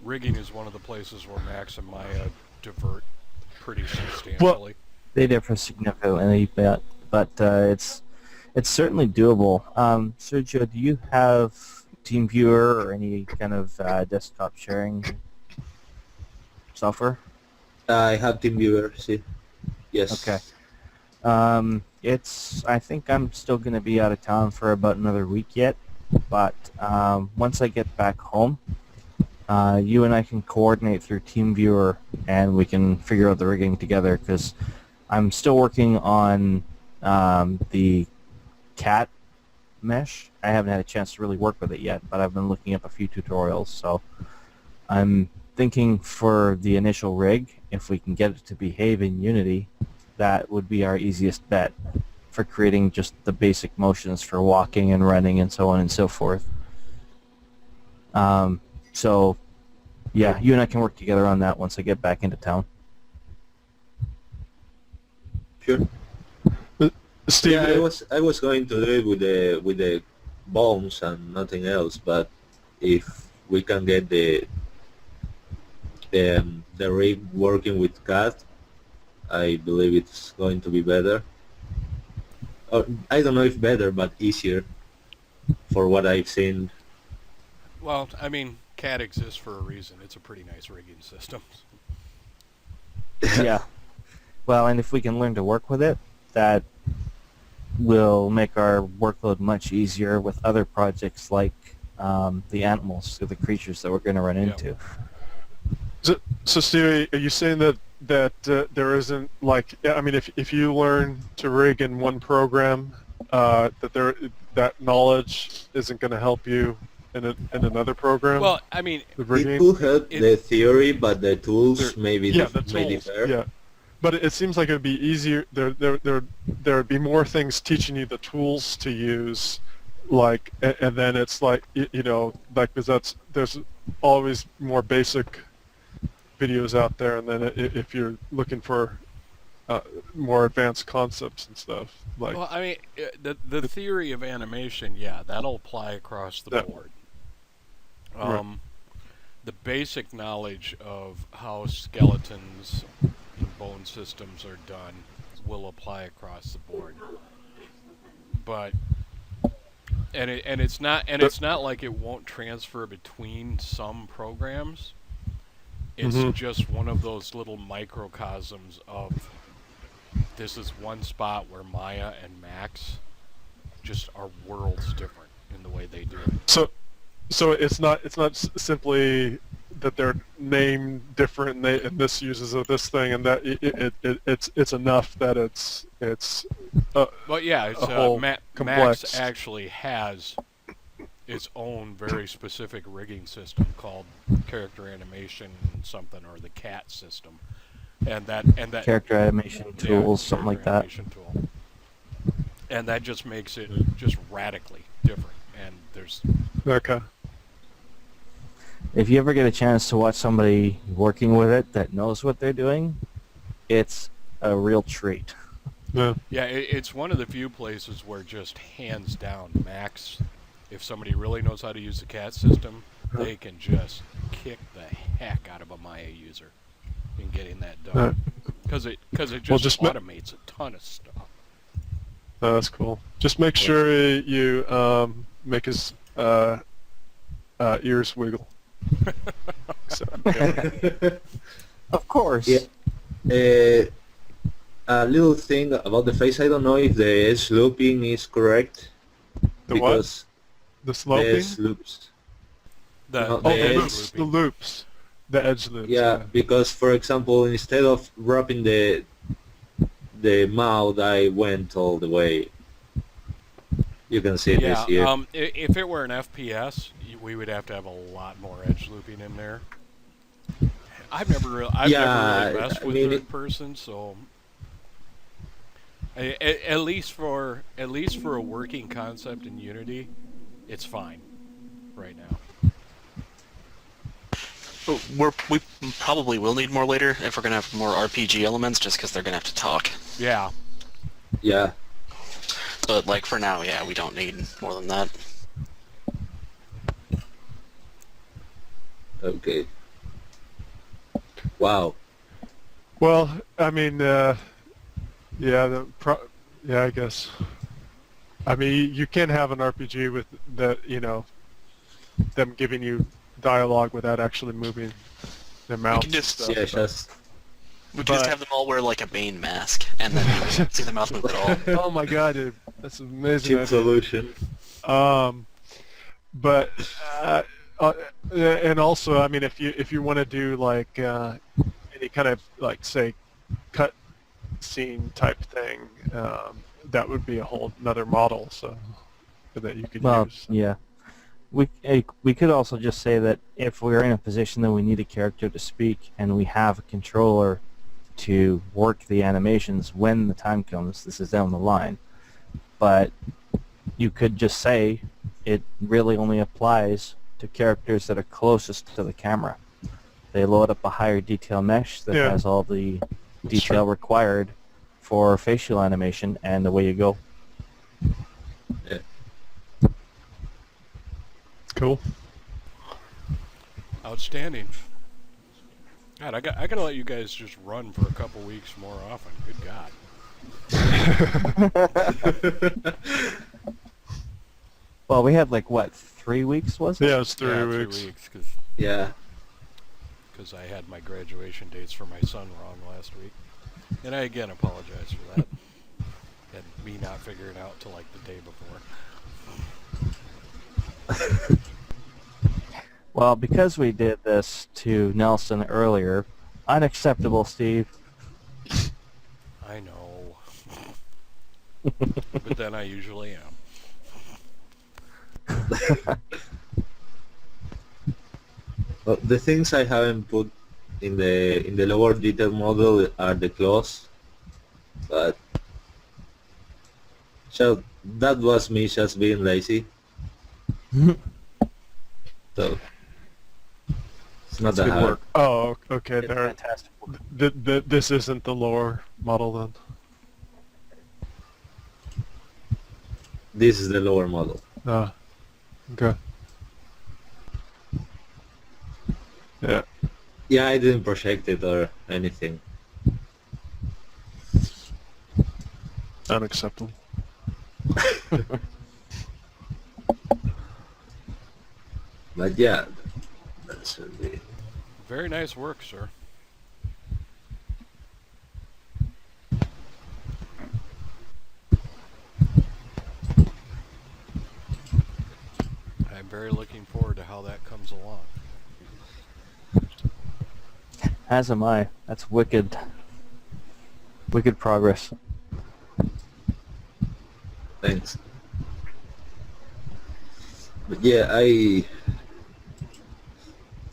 rigging is one of the places where Max and Maya divert pretty substantially. they differ significantly, but it's certainly doable. Sergio, do you have TeamViewer or any kind of desktop sharing software? I have TeamViewer, see. Yes. Okay. I think I'm still going to be out of town for about another week yet, but once I get back home, you and I can coordinate through TeamViewer and we can figure out the rigging together, because I'm still working on the cat mesh. I haven't had a chance to really work with it yet, but I've been looking up a few tutorials, so I'm thinking for the initial rig, if we can get it to behave in Unity, that would be our easiest bet for creating just the basic motions for walking and running and so on and so forth. So, yeah, you and I can work together on that once I get back into town. Sure. Steve, Yeah, I was going to do it with the bones and nothing else, but if we can get the rig working with cat, I believe it's going to be better. Or I don't know if better, but easier for what I've seen. Well, I mean, CAD exists for a reason. It's a pretty nice rigging system. Yeah. Well, and if we can learn to work with it, that will make our workload much easier with other projects like the animals or the creatures that we're going to run into. so Steve, are you saying that there isn't, like, I mean, if you learn to rig in one program, that knowledge isn't going to help you in another program? Well, I mean, The It rigging? could help the theory, but the tools maybe Yeah, the may tools. differ. Yeah, but it seems like it would be easier. There'd be more things teaching you the tools to use, like, and then it's like you know, like, because there's always more basic videos out there, and then if you're looking for more advanced concepts and stuff, like, well, I mean, the theory of animation, yeah, that'll apply across the Yeah. board. Right. The basic knowledge of how skeletons and bone systems are done will apply across the board. But it's not like it won't transfer between some programs. It's Mhm. just one of those little microcosms of this is one spot where Maya and Max just are worlds different in the way they do it. So it's not simply that they're named different, and this uses this thing, and that it's enough that it's But yeah, it's a whole Max complex. actually has its own very specific rigging system called character animation something, or the CAT system, and that Character animation tools, something like that. animation tool. And that just makes it just radically different. And there's Okay. If you ever get a chance to watch somebody working with it that knows what they're doing, it's a real treat. Yeah. it's one of the few places where just hands down Max, if somebody really knows how to use the CAT system, they can just kick the heck out of a Maya user in getting that done. Because it just automates a ton of stuff. Oh, that's cool. Just make sure you make his ears wiggle. So, yeah. Of course. Yeah. A little thing about the face, I don't know if the edge looping is correct. The because The the sloping? edge loops. The, Oh, Oh, the the edge loops. The loops. The edge loops. Yeah, because for example, instead of wrapping the mouth, I went all the way. You can see this here. if it were an FPS we would have to have a lot more edge looping in there. I've never really messed with third person, so at least for a working concept in Unity, it's fine right now. We probably will need more later if we're gonna have more RPG elements, just because they're gonna have to talk. Yeah. Yeah. But like for now, yeah, we don't need more than that. Okay. Wow. Well, I mean, yeah, I guess. I mean, you can have an RPG with the, them giving you dialogue without actually moving their mouth. We can just, Yeah, just. we can just have them all wear like a Bane mask, and then you don't see the mouth move at all. Oh my god, dude. That's an amazing. Cheap idea. solution. But and also, I mean, if you want to do like any kind of like say cut scene type thing, that would be a whole another model, so that you could use. Yeah. We could also just say that if we're in a position that we need a character to speak and we have a controller to work the animations when the time comes, this is down the line. But you could just say it really only applies to characters that are closest to the camera. They load up a higher detail mesh that has all the detail required for facial animation, and away you go. Yeah. Cool. Outstanding. God, I gotta let you guys just run for a couple weeks more often. Good God. Well, we had like, what, 3 weeks, was it? Yeah, it's 3 Yeah, weeks. 3 weeks, Yeah. because I had my graduation dates for my son wrong last week. And I again apologize for that. And me not figuring out till like the day before. Well, because we did this to Nelson earlier, unacceptable, Steve. I know. But then I usually am. Well, the things I haven't put in the lower detail model are the claws, but so that was me just being lazy. So it's not that good hard. work. Oh, okay. It's There. fantastic. This isn't the lower model then. This is the lower model. Ah, okay. Yeah. Yeah, I didn't project it or anything. Unacceptable. But yeah, that should be. Very nice work, sir. I'm very looking forward to how that comes along. As am I. That's wicked. Wicked progress. Thanks. But yeah,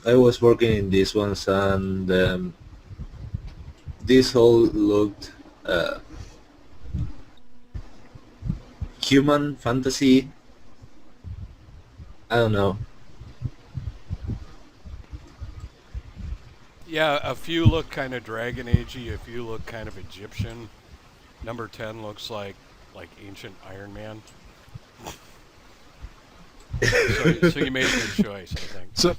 I was working in these ones, and this all looked human fantasy. I don't know. Yeah, a few look kind of Dragon Agey, a few look kind of Egyptian. Number 10 looks like ancient Iron Man. So you made a good choice, I think. So,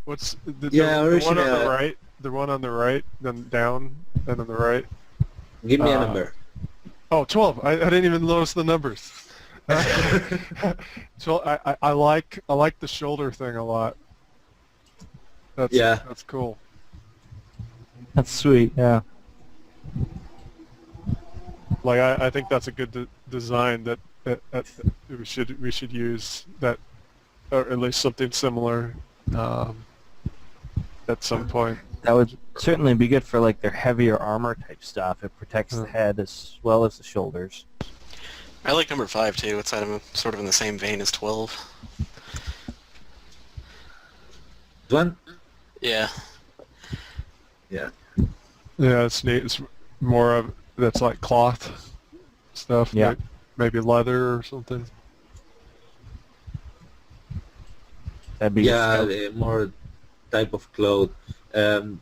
what's the one on originally, the right? The one on the right, then down, then on the right. Give me a number. Oh, 12. I didn't even notice the numbers. So I like the shoulder thing a lot. That's cool. That's sweet, yeah. Like I think that's a good design that we should use that, or at least something similar at some point. That would certainly be good for like their heavier armor type stuff. It protects the head as well as the shoulders. I like number 5 too. It's sort of in the same vein as 12. One? Yeah. Yeah. Yeah, it's neat. It's more of that's like cloth stuff. Yeah. Maybe leather or something. That'd be Yeah, more type of cloth. Um,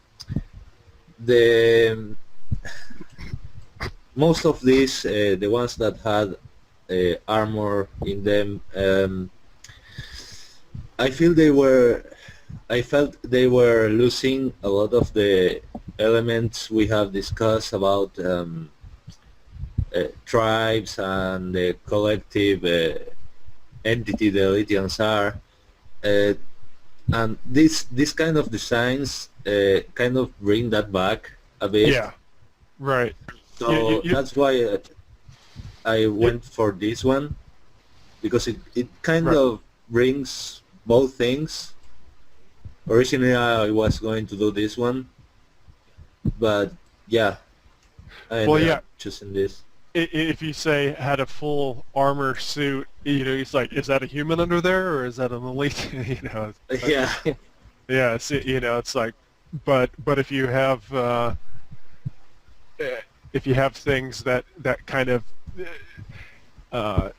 the most of these, the ones that had armor in them, I feel they were. I felt they were losing a lot of the elements we have discussed about tribes and the collective entity the Lydians are. Uh, and this kind of designs kind of bring that back a bit. Yeah. Right. So You- that's why I went for this one, because it kind Right. of brings both things. Originally I was going to do this one, but yeah, I Well, ended yeah. up choosing this. If you say had a full armor suit, it's like, is that a human under there or is that an elite? Yeah, Yeah, it's like, but if you have things that kind of uh,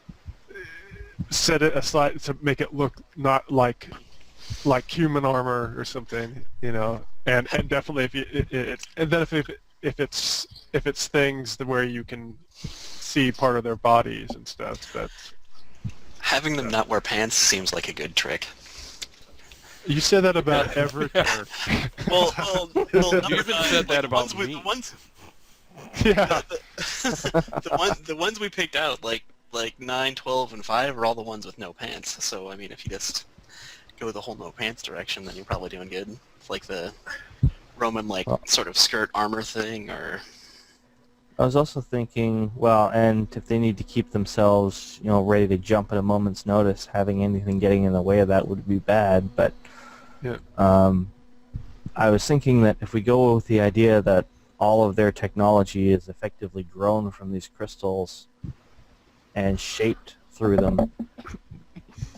set it aside to make it look not like human armor or something, and definitely and then if it's things where you can see part of their bodies and stuff, that's. Having them not wear pants seems like a good trick. You say that about every character. Well, You even said that about me. The ones, Yeah. the ones we picked out, like 9, 12, and 5, are all the ones with no pants. So I mean, if you just go the whole no pants direction, then you're probably doing good. It's like the Roman sort of skirt armor thing, or I was also thinking, well, and if they need to keep themselves, ready to jump at a moment's notice, having anything getting in the way of that would be bad. But Yeah. I was thinking that if we go with the idea that all of their technology is effectively grown from these crystals and shaped through them,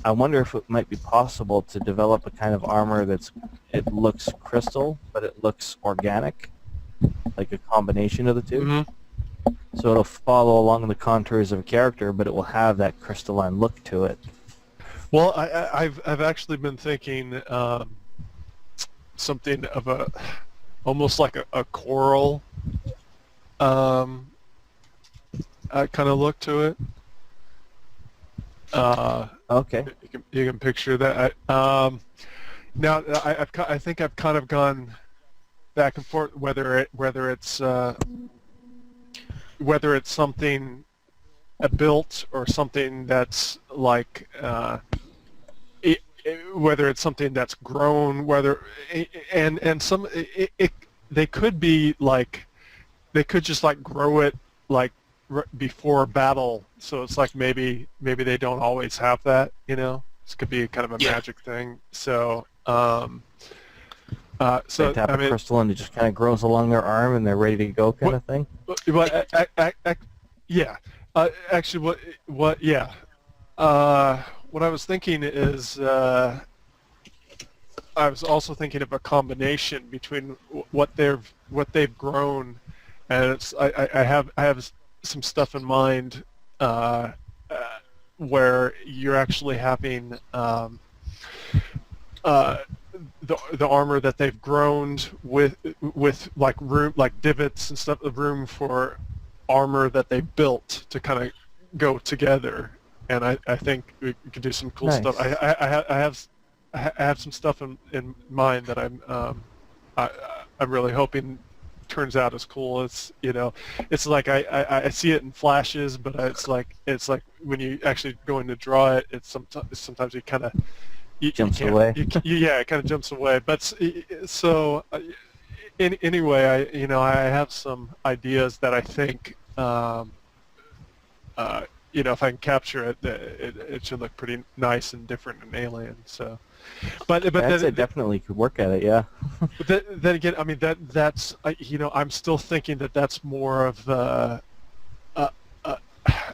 I wonder if it might be possible to develop a kind of armor it looks crystal, but it looks organic, like a combination of the two. Mm-hmm. So it'll follow along the contours of a character, but it will have that crystalline look to it. Well, I've actually been thinking something of almost like a coral kind of look to it. Okay. You can picture that. Now I think I've kind of gone back and forth whether it's something built or something that's like whether it's something that's grown, and some they could be like they could just like grow it like before battle, so it's like maybe they don't always have that, this could be kind of a magic thing. So They tap a crystal and it just kind of grows along their arm and they're ready to go, kind of thing. Yeah. Actually, yeah. What I was thinking is, I was also thinking of a combination between what they've grown, and it's I have some stuff in mind where you're actually having the armor that they've grown with like room, like divots and stuff, the room for armor that they built to kind of go together. And I think we could do some cool stuff. I have some stuff in mind that I'm really hoping turns out as cool. It's it's like I see it in flashes, but it's like when you actually go in to draw it, it's sometimes you kind of Jumps away. Yeah, it kind of jumps away. But so anyway, I have some ideas that I think if I can capture it, it should look pretty nice and different and alien. So, but That's then, it. Definitely could work at it. Yeah. But then again, I mean that's I'm still thinking that's more of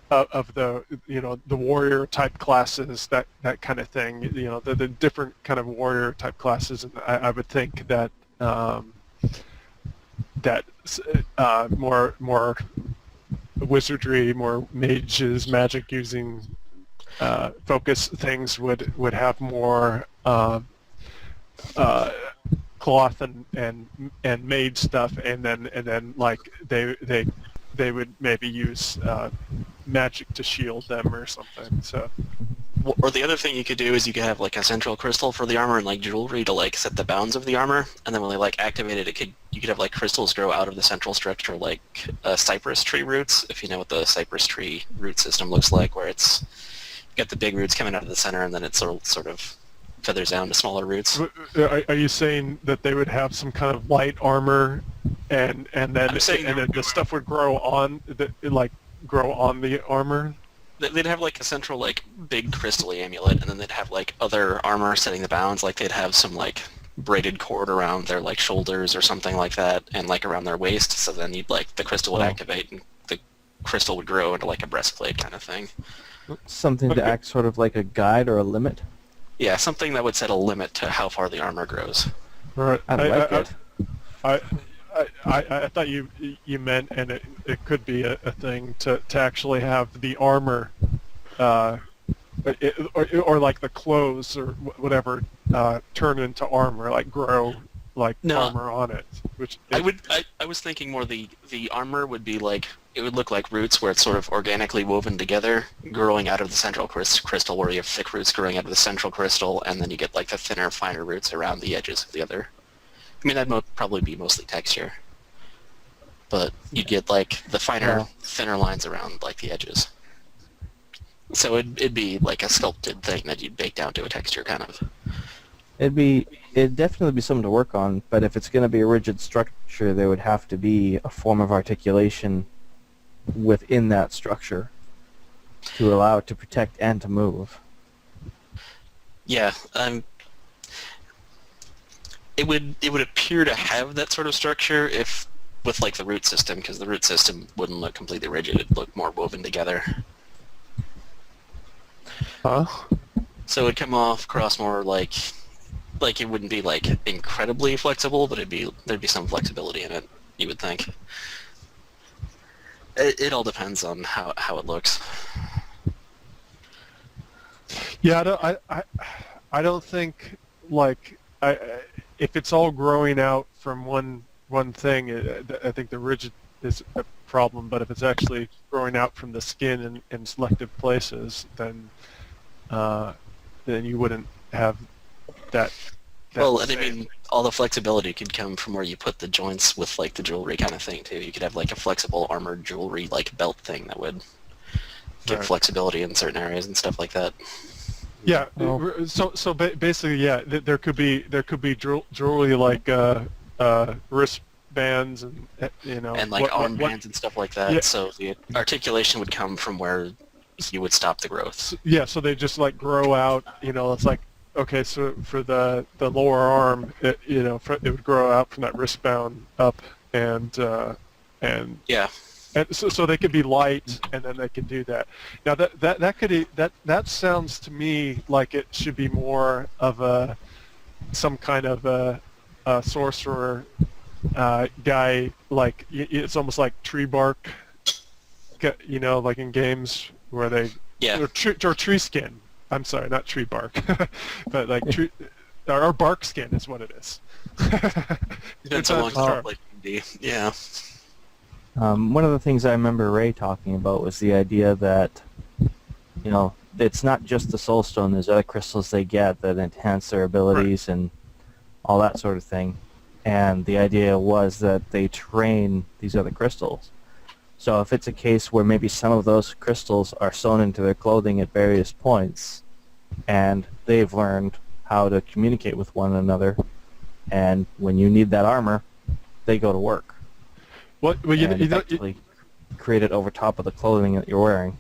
of the the warrior type classes, that kind of thing. The different kind of warrior type classes. And I would think that that more wizardry, more mages, magic using focus things would have more cloth and made stuff, and then like they would maybe use magic to shield them or something. So Or the other thing you could do is you could have like a central crystal for the armor and like jewelry to like set the bounds of the armor, and then when they like activate it, you could have like crystals grow out of the central structure like cypress tree roots, if you know what the cypress tree root system looks like, where it's got the big roots coming out of the center and then it sort of feathers down to smaller roots. are you saying that they would have some kind of light armor, and then the stuff would grow on the armor? They'd have like a central like big crystal amulet, and then they'd have like other armor setting the bounds, like they'd have some like braided cord around their like shoulders or something like that, and like around their waist, so then you'd like the crystal would activate and the crystal would grow into like a breastplate kind of thing. Something to act sort of like a guide or a limit. Yeah, something that would set a limit to how far the armor grows. Right. I like it. I thought you meant, and it could be a thing to actually have the armor, or like the clothes or whatever, turn into armor, like grow like armor on it. Which I was thinking more the armor would be like, it would look like roots where it's sort of organically woven together, growing out of the central crystal, where you have thick roots growing out of the central crystal, and then you get like the thinner, finer roots around the edges of the other. I mean, that'd probably be mostly texture, but you'd get like the finer, thinner lines around like the edges. So it'd be like a sculpted thing that you'd bake down to a texture, kind of. It'd definitely be something to work on, but if it's going to be a rigid structure, there would have to be a form of articulation within that structure to allow it to protect and to move. Yeah, it would appear to have that sort of structure if with like the root system, because the root system wouldn't look completely rigid; it'd look more woven together. Huh? So it'd come across more like it wouldn't be like incredibly flexible, but there'd be some flexibility in it, you would think. It all depends on how it looks. Yeah, I don't think like if it's all growing out from one thing, I think the rigid is a problem. But if it's actually growing out from the skin in selective places, then you wouldn't have that Well, and I mean, all the flexibility could come from where you put the joints with like the jewelry kind of thing too. You could have like a flexible armored jewelry like belt thing that would give flexibility in certain areas and stuff like that. Yeah. So basically, yeah, there could be jewelry like wristbands and and like armbands and stuff like that. Yeah. So the articulation would come from where you would stop the growth. Yeah. So they just like grow out. It's like, okay, so for the lower arm, it would grow out from that wristband up, and yeah, and so they could be light, and then they can do that. Now that sounds to me like it should be more of some kind of a sorcerer guy, like it's almost like tree bark, like in games where they or tree skin. I'm sorry, not tree bark, but like tree or bark skin is what it is. Depends how long it's like yeah. One of the things I remember Ray talking about was the idea that, it's not just the soul stone. There's other crystals they get that enhance their abilities and all that sort of thing. And the idea was that they train these other crystals. So if it's a case where maybe some of those crystals are sewn into their clothing at various points, and they've learned how to communicate with one another, and when you need that armor, they go to work. Well, effectively create it over top of the clothing that you're wearing.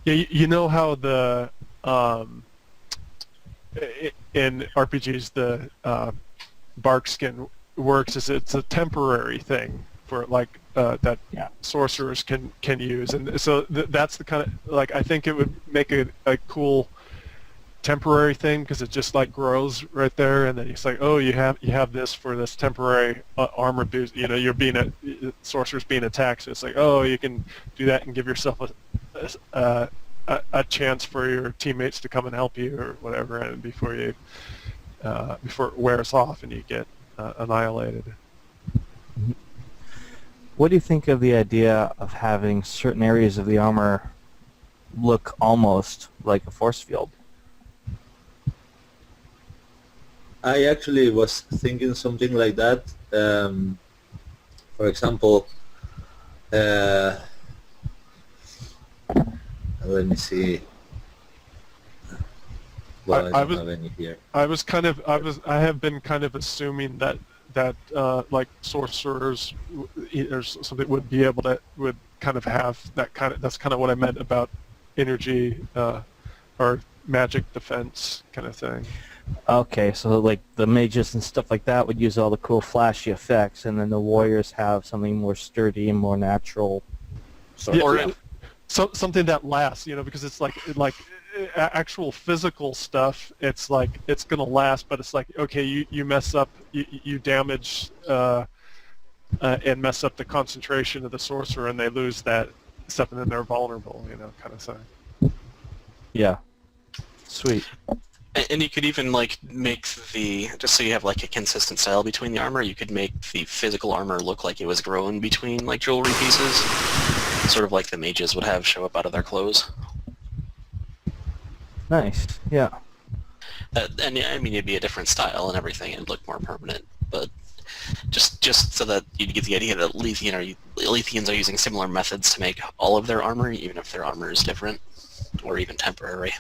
Yeah, you know how the in RPGs the bark skin works is it's a temporary thing for like that Yeah. sorcerers can use, and so that's the kind of like I think it would make a cool temporary thing because it just like grows right there, and then it's like, oh, you have this for this temporary armor boost. You know, you're being sorcerer's being attacked, so it's like, oh, you can do that and give yourself a chance for your teammates to come and help you or whatever, and before it wears off and you get annihilated. What do you think of the idea of having certain areas of the armor look almost like a force field? I actually was thinking something like that. For example, let me see. Well, I don't have any here. I have been kind of assuming that like sorcerers or something would be able to would kind of have that kind of, that's kind of what I meant about energy or magic defense kind of thing. Okay, so like the mages and stuff like that would use all the cool flashy effects, and then the warriors have something more sturdy and more natural. Something that lasts, you know, because it's like actual physical stuff. It's like it's gonna last, but it's like, okay, you mess up, you damage and mess up the concentration of the sorcerer, and they lose that stuff, and then they're vulnerable, you know, kind of thing. Yeah. Sweet. And you could even like make just so you have like a consistent style between the armor, you could make the physical armor look like it was grown between like jewelry pieces, sort of like the mages would have show up out of their clothes. Nice. Yeah. And I mean, it'd be a different style and everything, and look more permanent. But just so that you get the idea that Letheans are using similar methods to make all of their armor, even if their armor is different or even temporary.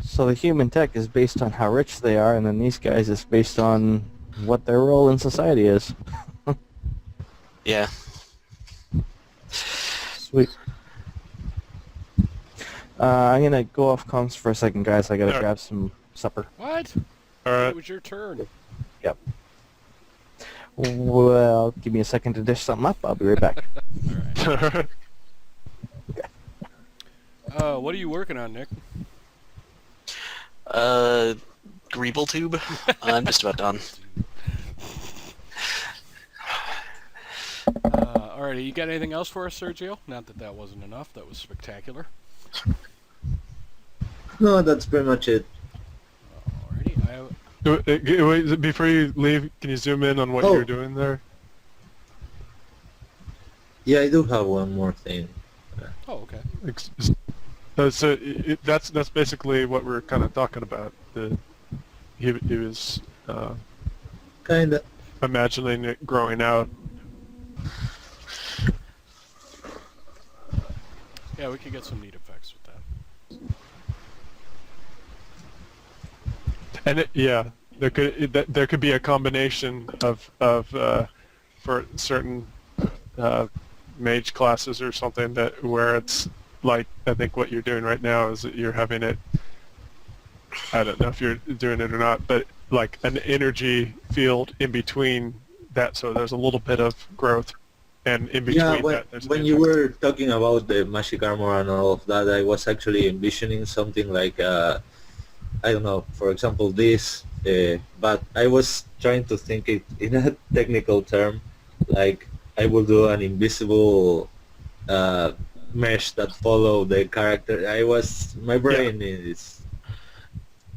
So the human tech is based on how rich they are, and then these guys is based on what their role in society is. Yeah. Sweet. I'm gonna go off comms for a second, guys. I gotta Alright. grab some supper. What? All right. It was your turn. Yep. Well, give me a second to dish something up. I'll be right back. All right. What are you working on, Nick? Greeble tube. I'm just about done. Alrighty, you got anything else for us, Sergio? Not that wasn't enough. That was spectacular. No, that's pretty much it. Alrighty, Wait, before you leave, can you zoom in on what Oh. you're doing there? Yeah, I do have one more thing. Oh, okay. So that's basically what we're kind of talking about. He was Kinda. imagining it growing out. Yeah, we could get some neat effects with that. And there could be a combination of for certain mage classes or something that where it's like, I think what you're doing right now is that you're having it, I don't know if you're doing it or not, but like an energy field in between that, so there's a little bit of growth, and in between Yeah, that there's when you were talking about the magic armor and all of that, I was actually envisioning something like, I don't know, for example, this, but I was trying to think it in a technical term, like I will do an invisible mesh that follow the character. My brain is...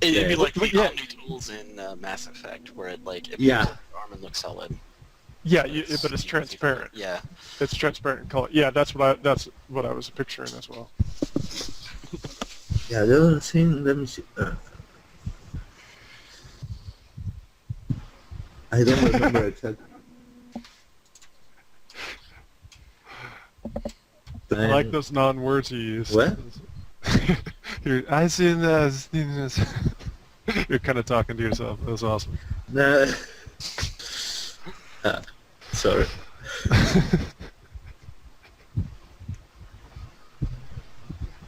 It'd be like the Yeah. Omni tools in Mass Effect, where it like Yeah. the arm and looks solid. Yeah, but it's transparent. Yeah. It's transparent in color. Yeah, that's what I was picturing as well. Yeah, the other thing, let me see. I don't remember exactly. I like those non-words you use. What? I see this. You're kind of talking to yourself. That was awesome. Nah. Sorry.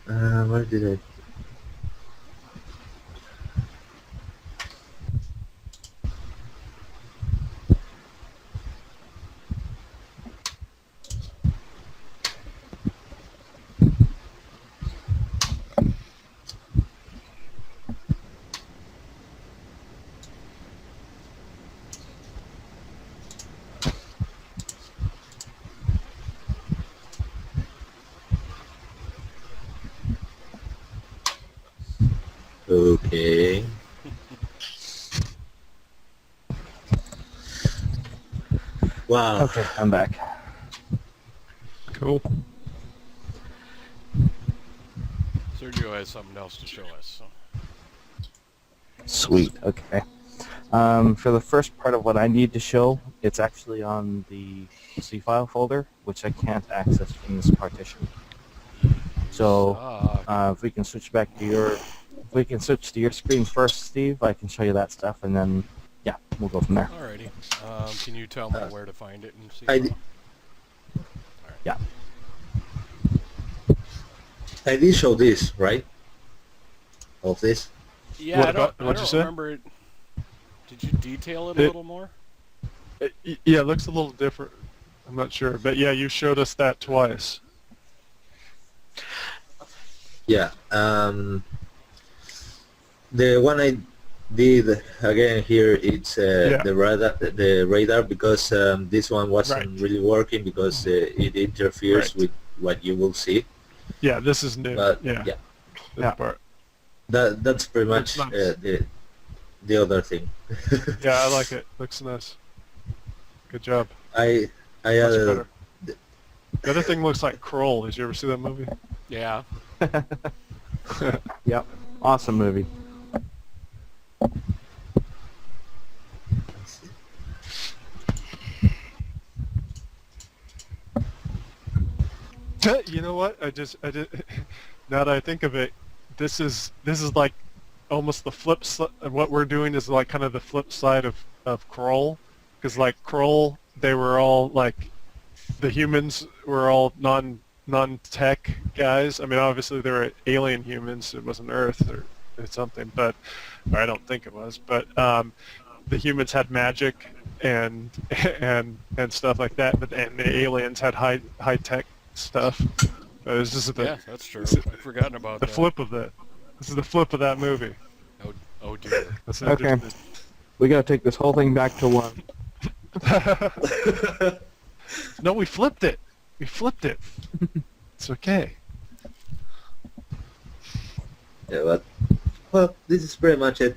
Where did I... Okay. Wow. Okay, I'm back. Cool. Sergio has something else to show us. So. Sweet. Okay. For the first part of what I need to show, it's actually on the C file folder, which I can't access from this partition. So if we can switch back to your screen first, Steve, I can show you that stuff, and then yeah, we'll go from there. Alrighty. Can you tell me where to find it and see? Yeah. I did show this, right? Of this? Yeah, What I about- don't, what'd I you don't say? remember it. Did you detail it a little more? Yeah, it looks a little different. I'm not sure, but yeah, you showed us that twice. Yeah. The one I did again here, it's Yeah. the radar because this one wasn't Right. really working because it interferes Right. with what you will see. Yeah, this is new. But yeah, yeah, this Yeah. part. that's pretty much Looks nice. the other thing. Yeah, I like it. Looks nice. Good job. I Much added better. The other thing looks like Kroll. Did you ever see that movie? Yeah. Yep. Awesome movie. You know what? I did. Now that I think of it, this is like almost the flip. What we're doing is like kind of the flip side of Kroll, because like Kroll, they were all like the humans were all non-tech guys. I mean, obviously they were alien humans. It wasn't Earth or something, or I don't think it was. But the humans had magic and stuff like that, and the aliens had high tech stuff. This is Yeah, that's true. I've forgotten about the that. flip of it. This is the flip of that movie. Oh dear. That's Okay. interesting. We gotta take this whole thing back to one. No, we flipped it. We flipped it. It's okay. Yeah, but well, this is pretty much it.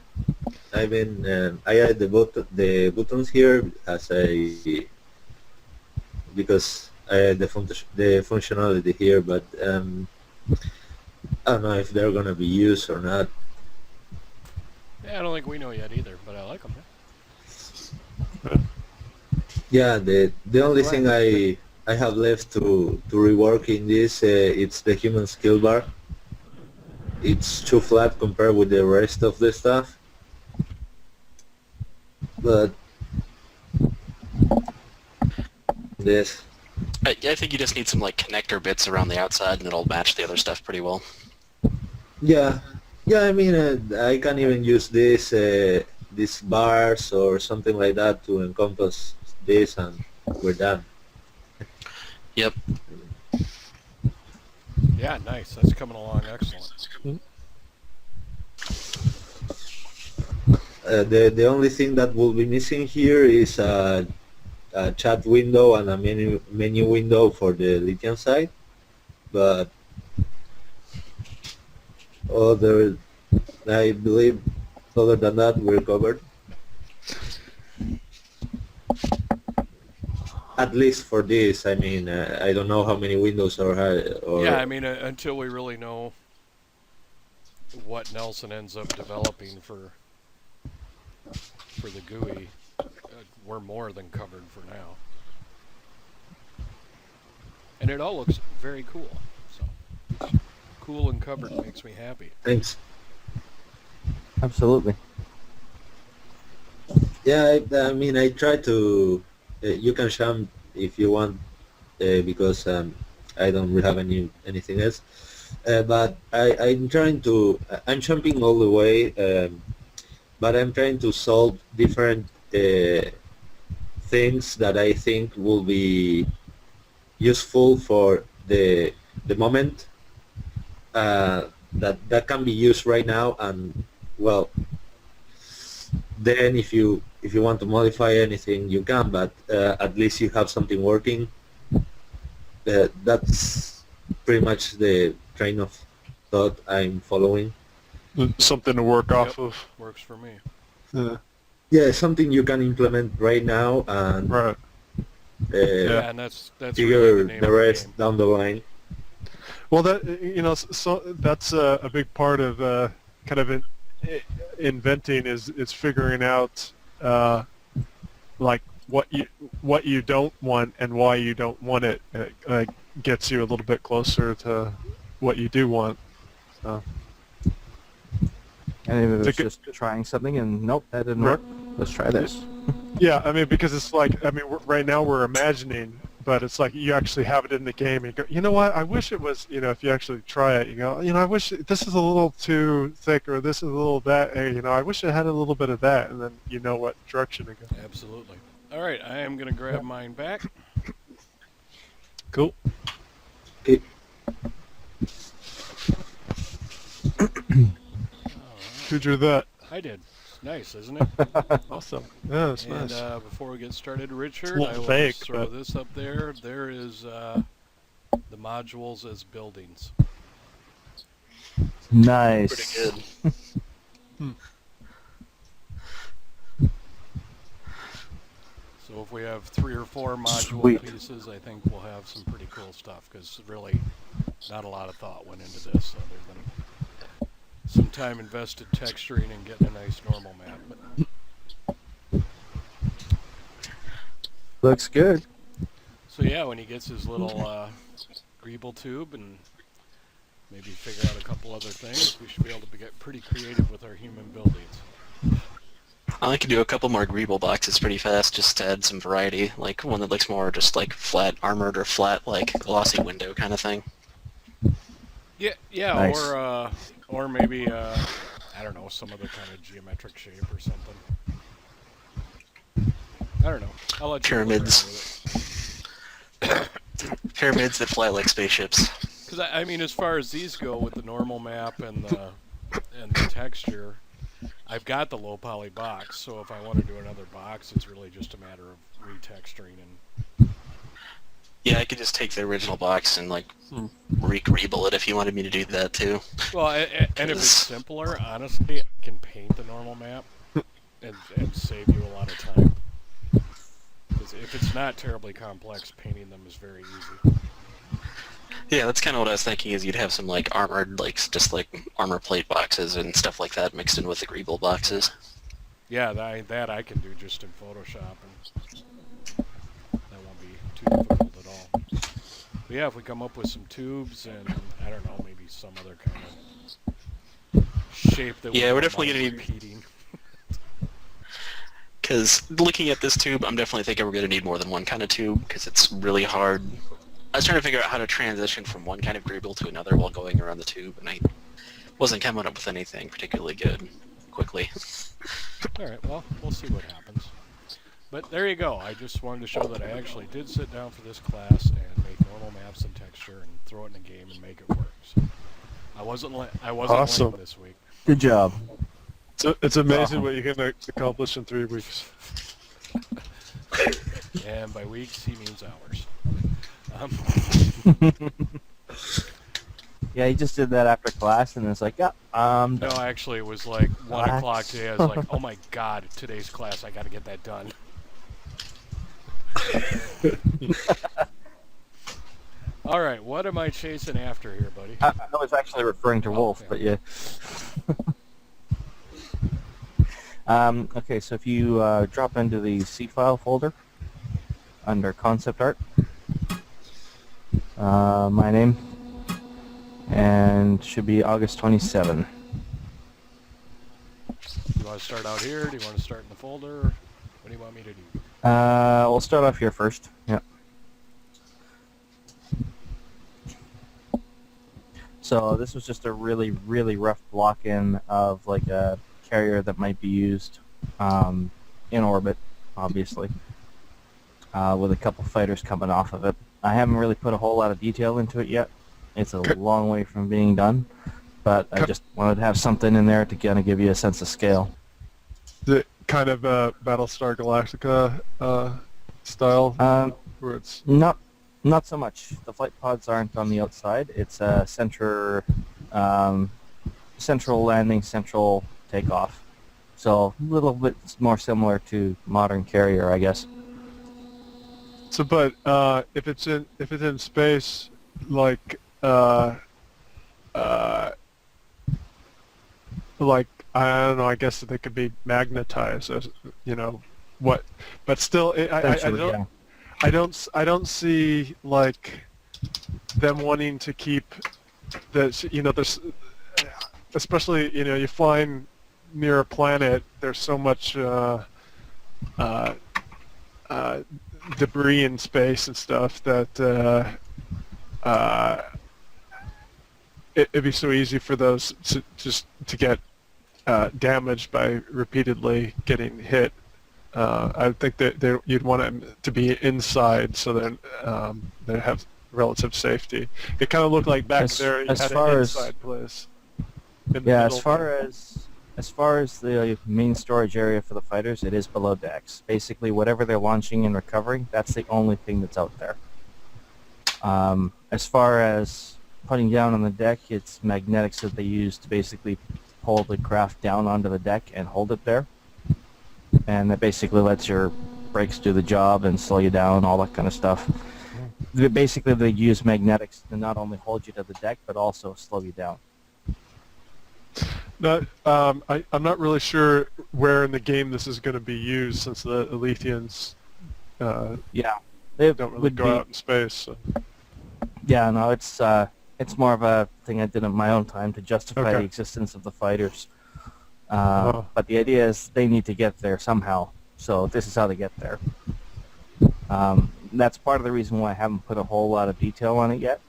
I mean, I added the buttons here as because I had the functionality here, but I don't know if they're gonna be used or not. Yeah, I don't think we know yet either, but I like them. Yeah, the only thing I have left to rework in this it's the human skill bar. It's too flat compared with the rest of the stuff. But this, I think you just need some like connector bits around the outside, and it'll match the other stuff pretty well. yeah, I mean, I can even use these bars or something like that to encompass this, and we're done. Yep. Yeah, nice. That's coming along excellent. The only thing that will be missing here is a chat window and a menu window for the Lithium side, but I believe other than that we're covered. At least for this, I mean, I don't know how many windows or Yeah, I mean, until we really know what Nelson ends up developing for the GUI, we're more than covered for now. And it all looks very cool. So, cool and covered makes me happy. Thanks. Absolutely. Yeah, I mean, I try to. You can sham if you want, because I don't really have anything else. But I'm trying to. I'm jumping all the way, but I'm trying to solve different things that I think will be useful for the moment. That can be used right now, and well, then if you want to modify anything you can, but at least you have something working. That's pretty much the train of thought I'm following. something to work off of. Works for me. Yeah. Yeah, something you can implement right now and Right. Yeah, and that's really figure the name the of the rest game. down the line. Well, so that's a big part of kind of inventing is figuring out like what you don't want and why you don't want it. It gets you a little bit closer to what you do want. So. And if it was It's a just trying something and nope, that didn't Right. work, let's try this. Yeah, I mean, because it's like, I mean, right now we're imagining, but it's like you actually have it in the game and you go, you know what, I wish it was, if you actually try it, you go, I wish this is a little too thick or this is a little that, I wish it had a little bit of that, and then you know what direction to go. Absolutely. All right, I am going to grab mine back. Cool. Okay. Who drew that? I did. It's nice, isn't it? Awesome. Yeah, that's And nice. before we get started, Richard, little I will vague, just throw but- this up there. There is the modules as buildings. Nice. Pretty good. So if we have 3 or 4 module Sweet. pieces, I think we'll have some pretty cool stuff, because really not a lot of thought went into this other than some time invested texturing and getting a nice normal map. But, Looks good. so yeah, when he gets his little Greeble tube and maybe figure out a couple other things, we should be able to get pretty creative with our human buildings. I could do a couple more Greeble boxes pretty fast just to add some variety, like one that looks more just like flat armored or flat like glossy window kind of thing. Yeah, Nice. or maybe I don't know, some other kind of geometric shape or something. I don't know. I'll let you play around Pyramids. with Pyramids that fly like spaceships. Because I mean, as far as these go, with the normal map and the texture, I've got the low poly box. So if I want to do another box, it's really just a matter of retexturing and. Yeah, I could just take the original box and like re-Greeble it if you wanted me to do that too. Well, and if it's simpler, honestly, I can paint the normal map and save you a lot of time. Because if it's not terribly complex, painting them is very easy. Yeah, that's kind of what I was thinking. Is you'd have some like armored, like just like armor plate boxes and stuff like that mixed in with the Greeble boxes. Yeah, that I can do just in Photoshop, and that won't be too difficult at all. But yeah, if we come up with some tubes and, I don't know, maybe some other kind of shape that Yeah, we we're don't definitely mind gonna need- repeating. Because looking at this tube, I'm definitely thinking we're going to need more than one kind of tube because it's really hard. I was trying to figure out how to transition from one kind of Greeble to another while going around the tube, and I wasn't coming up with anything particularly good quickly. All right, well, we'll see what happens. But there you go. I just wanted to show that I actually did sit down for this class and make normal maps and texture and throw it in a game and make it work. So I wasn't Awesome. lame this week. Good job. It's amazing what you can accomplish in 3 weeks. And by weeks, he means hours. Um, Yeah, he just did that after class, and it's like, yeah, no, actually, it was like 1 Relax. o'clock today. I was like, oh my god, today's class, I got to get that done. All right, what am I chasing after here, buddy? I was actually referring to Wolf, okay. but yeah. Okay, so if you drop into the C file folder under Concept Art, my name, and should be August 27. You want to start out here? Do you want to start in the folder? What do you want me to do? We'll start off here first. Yeah. So this was just a really, really rough block-in of like a carrier that might be used in orbit, obviously, with a couple fighters coming off of it. I haven't really put a whole lot of detail into it yet. It's a long way from being done, but I just wanted to have something in there to kind of give you a sense of scale. The kind of Battlestar Galactica style, where it's Not so much. The flight pods aren't on the outside. It's a center central landing, central takeoff. So a little bit more similar to modern carrier, I guess. So, but if it's in space, like uh, like I don't know, I guess they could be magnetized, as you know, what, but still, Essentially, yeah. I don't see like them wanting to keep this. You know, there's especially you're flying near a planet. There's so much uh, debris in space and stuff that it'd be so easy for those to get damaged by repeatedly getting hit. I think that you'd want them to be inside so that they have relative safety. It kind of looked like back there you had an inside place. Yeah, as far as the main storage area for the fighters, it is below decks. Basically, whatever they're launching and recovering, that's the only thing that's out there. As far as putting down on the deck, it's magnetics that they use to basically pull the craft down onto the deck and hold it there. And that basically lets your brakes do the job and slow you down, all that kind of stuff. Basically, they use magnetics to not only hold you to the deck, but also slow you down. I'm not really sure where in the game this is going to be used, since the Alethians Yeah, they don't really would go be, out in space. So. Yeah, no, it's more of a thing I did in my own time to justify the existence of the fighters. But the idea is they need to get there somehow, so this is how they get there. That's part of the reason why I haven't put a whole lot of detail on it yet,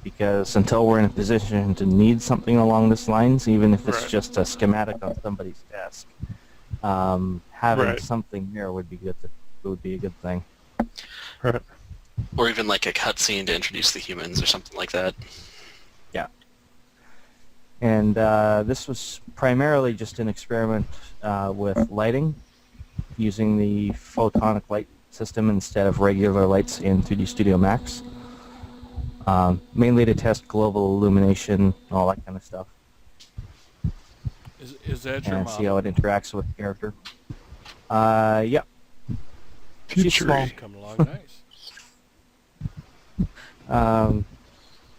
because until we're in a position to need something along these lines, even if it's just a schematic on somebody's desk, having something there would be a good thing. Right. Or even like a cutscene to introduce the humans or something like that. Yeah. And this was primarily just an experiment with lighting, using the photonic light system instead of regular lights in 3D Studio Max. Mainly to test global illumination, all that kind of stuff. Is that your and model? see how it interacts with the character. Yep. She's small. Coming along nice.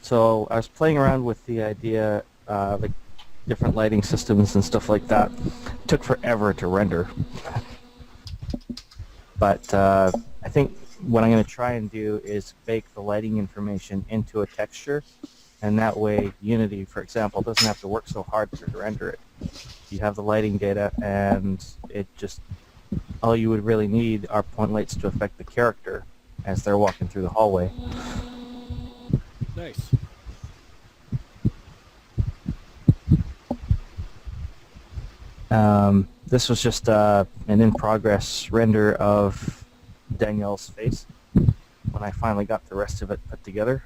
So I was playing around with the idea, like different lighting systems and stuff like that. It took forever to render. But I think what I'm going to try and do is bake the lighting information into a texture, and that way Unity, for example, doesn't have to work so hard to render it. You have the lighting data, and it just, all you would really need are point lights to affect the character as they're walking through the hallway. Nice. This was just an in-progress render of Danielle's face when I finally got the rest of it put together.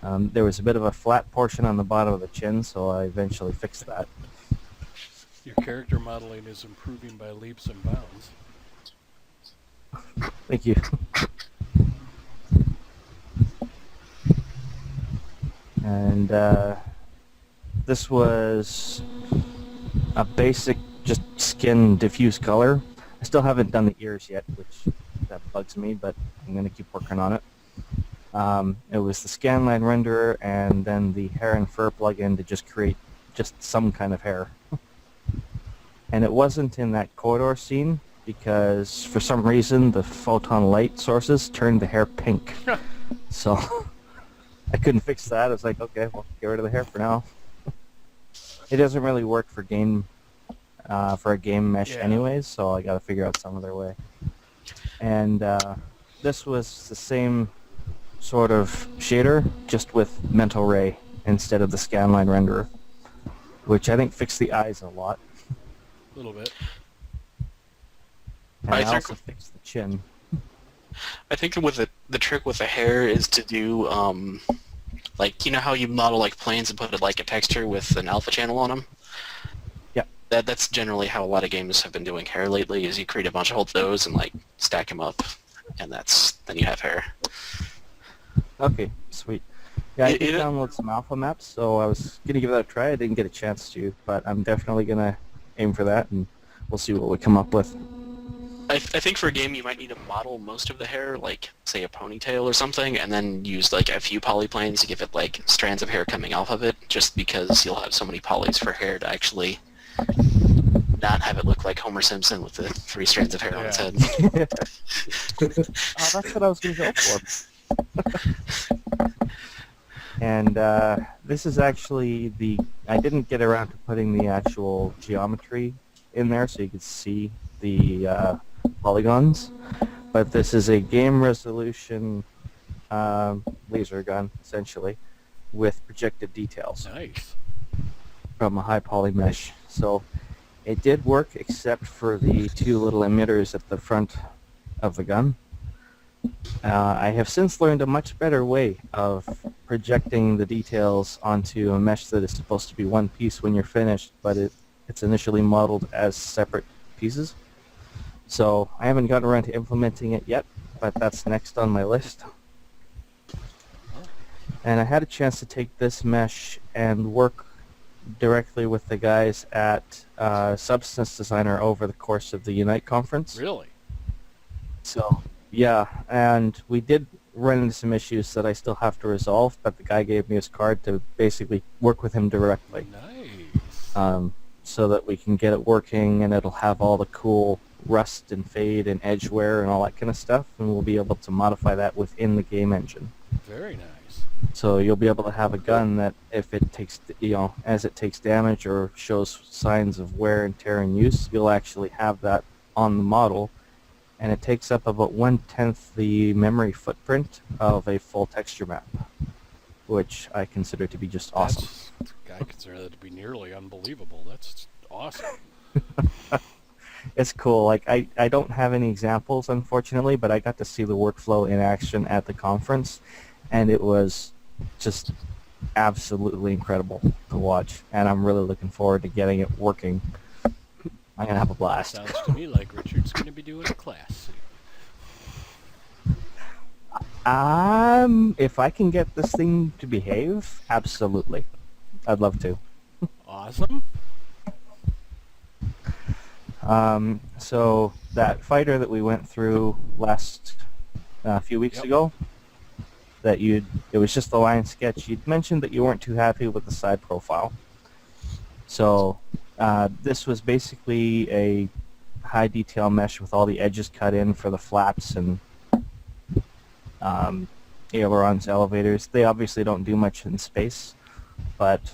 There was a bit of a flat portion on the bottom of the chin, so I eventually fixed that. Your character modeling is improving by leaps and bounds. Thank you. And this was a basic, just skin diffuse color. I still haven't done the ears yet, which that bugs me, but I'm going to keep working on it. It was the scanline renderer and then the hair and fur plugin to just create just some kind of hair. And it wasn't in that corridor scene because for some reason the photon light sources turned the hair pink. So I couldn't fix that. I was like, okay, well, get rid of the hair for now. It doesn't really work for a game mesh anyways, so I got to figure out some other way. And this was the same sort of shader, just with Mental Ray instead of the scanline renderer, which I think fixed the eyes a lot. A little bit. And I also fixed the chin. I think with the trick with the hair is to do like, you know how you model like planes and put like a texture with an alpha channel on them? Yeah. That's generally how a lot of games have been doing hair lately. Is you create a bunch of those and like stack them up, and then you have hair. Okay, sweet. Yeah, I It- did it- download some alpha maps, so I was gonna give that a try. I didn't get a chance to, but I'm definitely gonna aim for that, and we'll see what we come up with. I think for a game you might need to model most of the hair, like say a ponytail or something, and then use like a few polyplanes to give it like strands of hair coming off of it, just because you'll have so many polys for hair to actually not have it look like Homer Simpson with the 3 strands of hair on its Yeah. head. Oh, that's what I was gonna go for. And this is actually I didn't get around to putting the actual geometry in there so you could see the polygons, but this is a game resolution laser gun, essentially, with projected details Nice. from a high poly mesh. So it did work except for the 2 little emitters at the front of the gun. I have since learned a much better way of projecting the details onto a mesh that is supposed to be one piece when you're finished, but it's initially modeled as separate pieces. So I haven't gotten around to implementing it yet, but that's next on my list. And I had a chance to take this mesh and work directly with the guys at Substance Designer over the course of the Unite conference. Really? So, yeah, and we did run into some issues that I still have to resolve, but the guy gave me his card to basically work with him directly, Nice. so that we can get it working, and it'll have all the cool rust and fade and edge wear and all that kind of stuff, and we'll be able to modify that within the game engine. Very nice. So you'll be able to have a gun that if it takes, as it takes damage or shows signs of wear and tear in use, you'll actually have that on the model, and it takes up about 1/10 the memory footprint of a full texture map, which I consider to be just awesome. I consider that to be nearly unbelievable. That's awesome. It's cool. Like I don't have any examples, unfortunately, but I got to see the workflow in action at the conference, and it was just absolutely incredible to watch, and I'm really looking forward to getting it working. I'm gonna have a blast. Sounds to me like Richard's going to be doing a class soon. If I can get this thing to behave, absolutely. I'd love to. Awesome. So that fighter that we went through last few weeks Yep. ago, it was just the line sketch. You'd mentioned that you weren't too happy with the side profile. So this was basically a high detail mesh with all the edges cut in for the flaps and ailerons, elevators. They obviously don't do much in space, but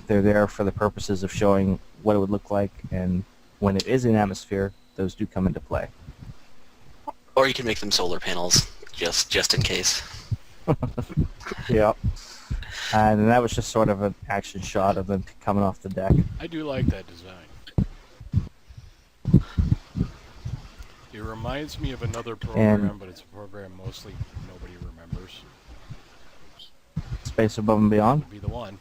they're there for the purposes of showing what it would look like, and when it is in atmosphere, those do come into play. Or you can make them solar panels, just in case. Yeah. And that was just sort of an action shot of them coming off the deck. I do like that design. It reminds me of another program, but it's a program mostly nobody remembers. Space Above and Beyond. Would be the one.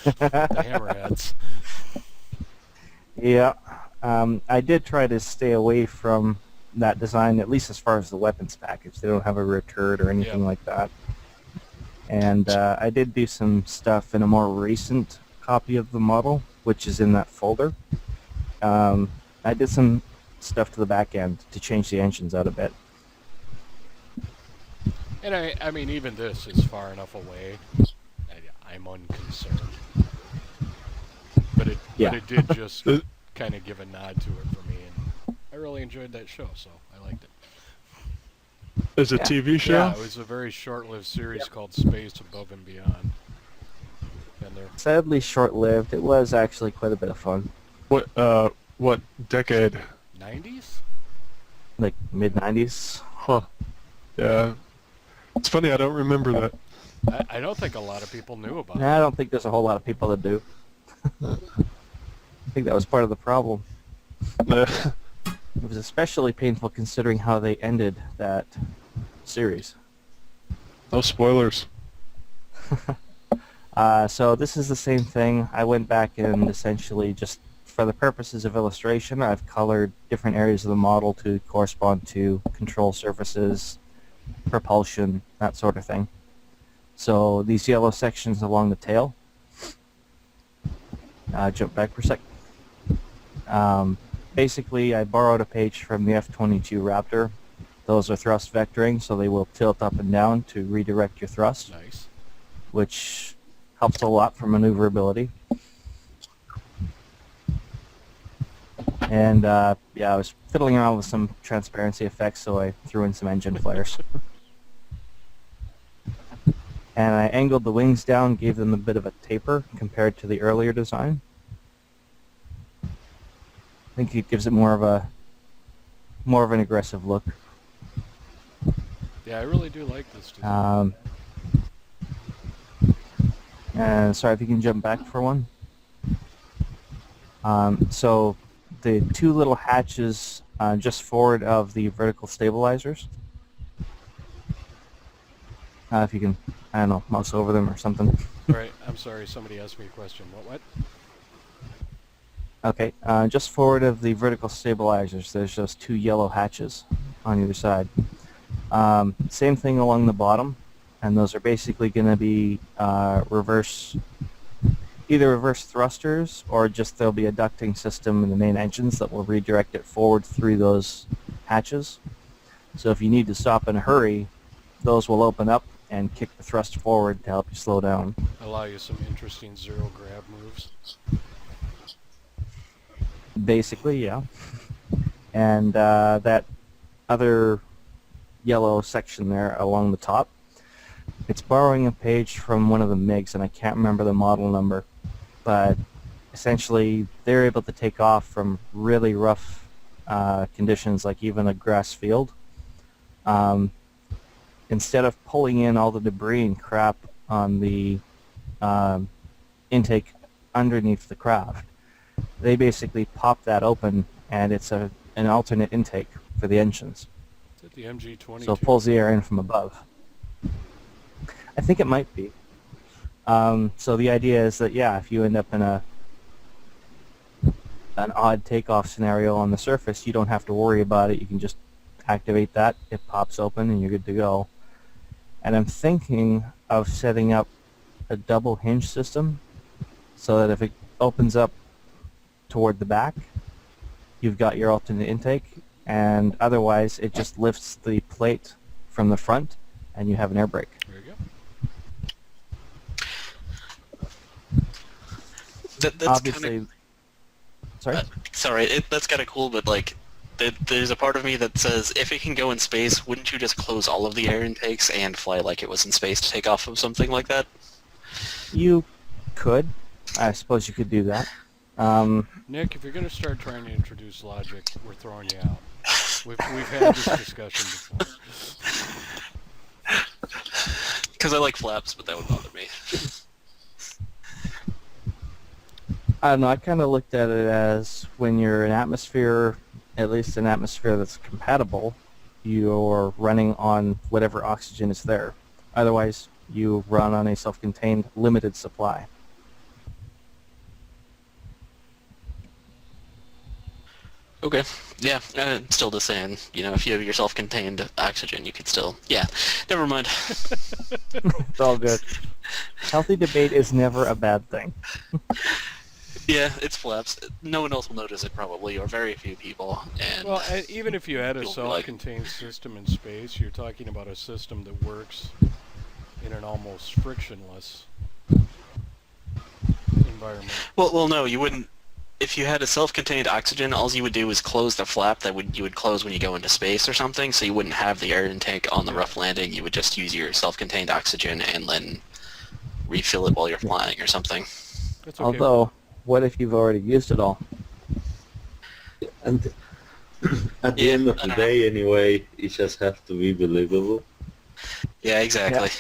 The Hammerheads. Yeah. I did try to stay away from that design, at least as far as the weapons package. They don't have a rear turret or anything Yep. like that. And I did do some stuff in a more recent copy of the model, which is in that folder. I did some stuff to the back end to change the engines out a bit. And I mean, even this is far enough away. I'm unconcerned. But it did just kind of give a nod to it for me, and I really enjoyed that show, so I liked it. Is it a Yeah. TV show? Yeah, it was a very short-lived series called Space Above and Beyond. And there, Sadly short-lived. It was actually quite a bit of fun. What decade? 90s? Like mid-90s. Huh. Yeah. It's funny, I don't remember that. I don't think a lot of people knew about I don't think there's a whole lot of people that do. I think that was part of the problem. It was especially painful considering how they ended that series. No spoilers. So this is the same thing. I went back and essentially just for the purposes of illustration, I've colored different areas of the model to correspond to control surfaces, propulsion, that sort of thing. So these yellow sections along the tail, jump back for a sec. Basically, I borrowed a page from the F-22 Raptor. Those are thrust vectoring, so they will tilt up and down to redirect your thrust, Nice. which helps a lot for maneuverability. And yeah, I was fiddling around with some transparency effects, so I threw in some engine flares. And I angled the wings down, gave them a bit of a taper compared to the earlier design. I think it gives it more of an aggressive look. Yeah, I really do like this design. And sorry if you can jump back for one. So the two little hatches just forward of the vertical stabilizers. If you can, I don't know, mouse over them or something. Right, I'm sorry, somebody asked me a question. What? Okay, just forward of the vertical stabilizers, there's those two yellow hatches on either side. Same thing along the bottom, and those are basically going to be either reverse thrusters, or just there'll be a ducting system in the main engines that will redirect it forward through those hatches. So if you need to stop in a hurry, those will open up and kick the thrust forward to help you slow down. Allow you some interesting zero grab moves. Basically, yeah. And that other yellow section there along the top, it's borrowing a page from one of the MiGs, and I can't remember the model number, but essentially they're able to take off from really rough conditions, like even a grass field. Instead of pulling in all the debris and crap on the intake underneath the craft, they basically pop that open, and it's an alternate intake for the engines. Is it the MG-22? So it pulls the air in from above. I think it might be. So the idea is that, yeah, if you end up in an odd takeoff scenario on the surface, you don't have to worry about it. You can just activate that, it pops open, and you're good to go. And I'm thinking of setting up a double hinge system so that if it opens up toward the back, you've got your alternate intake, and otherwise it just lifts the plate from the front and you have an air brake. There you go. That's Obviously, kinda, sorry? sorry, that's kind of cool, but like, there's a part of me that says, if it can go in space, wouldn't you just close all of the air intakes and fly like it was in space to take off of something like that? You could. I suppose you could do that. Nick, if you're going to start trying to introduce logic, we're throwing you out. We've had this discussion before. Because I like flaps, but that would bother me. I don't know, I kind of looked at it as when you're in atmosphere, at least an atmosphere that's compatible, you're running on whatever oxygen is there. Otherwise, you run on a self-contained limited supply. Okay. Yeah, still just saying, if you have your self-contained oxygen, you could still... Yeah, never mind. It's all good. Healthy debate is never a bad thing. Yeah, it's flaps. No one else will notice it probably, or very few people. And Well, and even if you had a You'll be like- self-contained system in space, you're talking about a system that works in an almost frictionless environment. well, no, you wouldn't. If you had a self-contained oxygen, all you would do is close the flap you would close when you go into space or something, so you wouldn't have the air intake on the rough landing. You would just use your self-contained oxygen and then refill it while you're flying or something. That's okay. Although, what if you've already used it all? And at the Yeah, end of the day, anyway, it just has to be believable. Yeah, exactly.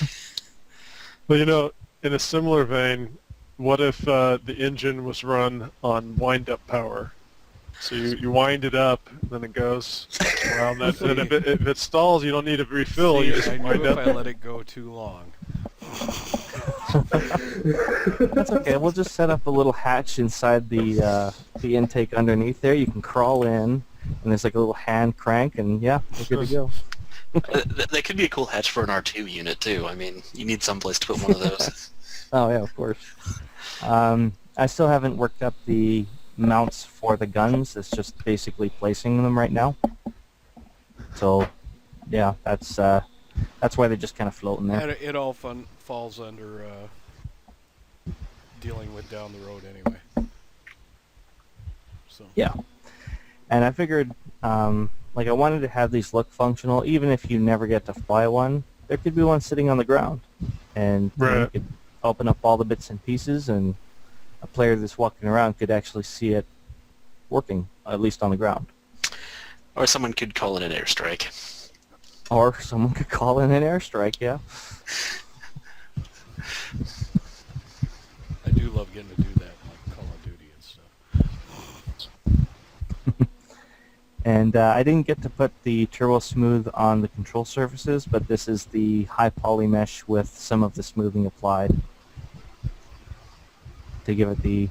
Well, in a similar vein, what if the engine was run on wind-up power? So you wind it up, and then it goes around that. And if it stalls, you don't need to refill. See, You just I wind knew if up. I let it go too long. That's okay. We'll just set up a little hatch inside the intake underneath there. You can crawl in, and there's like a little hand crank, and yeah, we're good to go. That could be a cool hatch for an R2 unit too. I mean, you need someplace to put one of those. Oh yeah, of course. I still haven't worked up the mounts for the guns. It's just basically placing them right now. So, yeah, that's why they're just kind of floating there. And it all falls under dealing with down the road anyway. So Yeah. And I figured, like, I wanted to have these look functional, even if you never get to fly one. There could be one sitting on the ground, and you Right. could open up all the bits and pieces, and a player that's walking around could actually see it working, at least on the ground. Or someone could call it an airstrike. Or someone could call in an airstrike, yeah. I do love getting to do that, like Call of Duty and stuff. And I didn't get to put the Turbo Smooth on the control surfaces, but this is the high poly mesh with some of the smoothing applied to give it the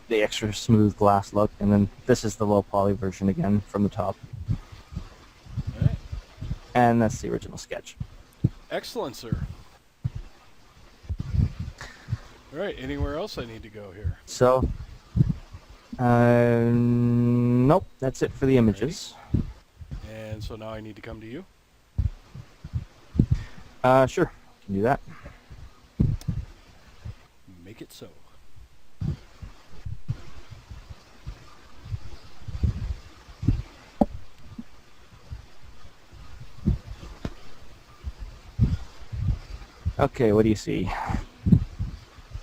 extra smooth glass look. And then this is the low poly version again from the top. All right. And that's the original sketch. Excellent, sir. All right, anywhere else I need to go here? So, nope, that's it for the images. And so now I need to come to you? Sure, can do that. Make it so. Okay, what do you see?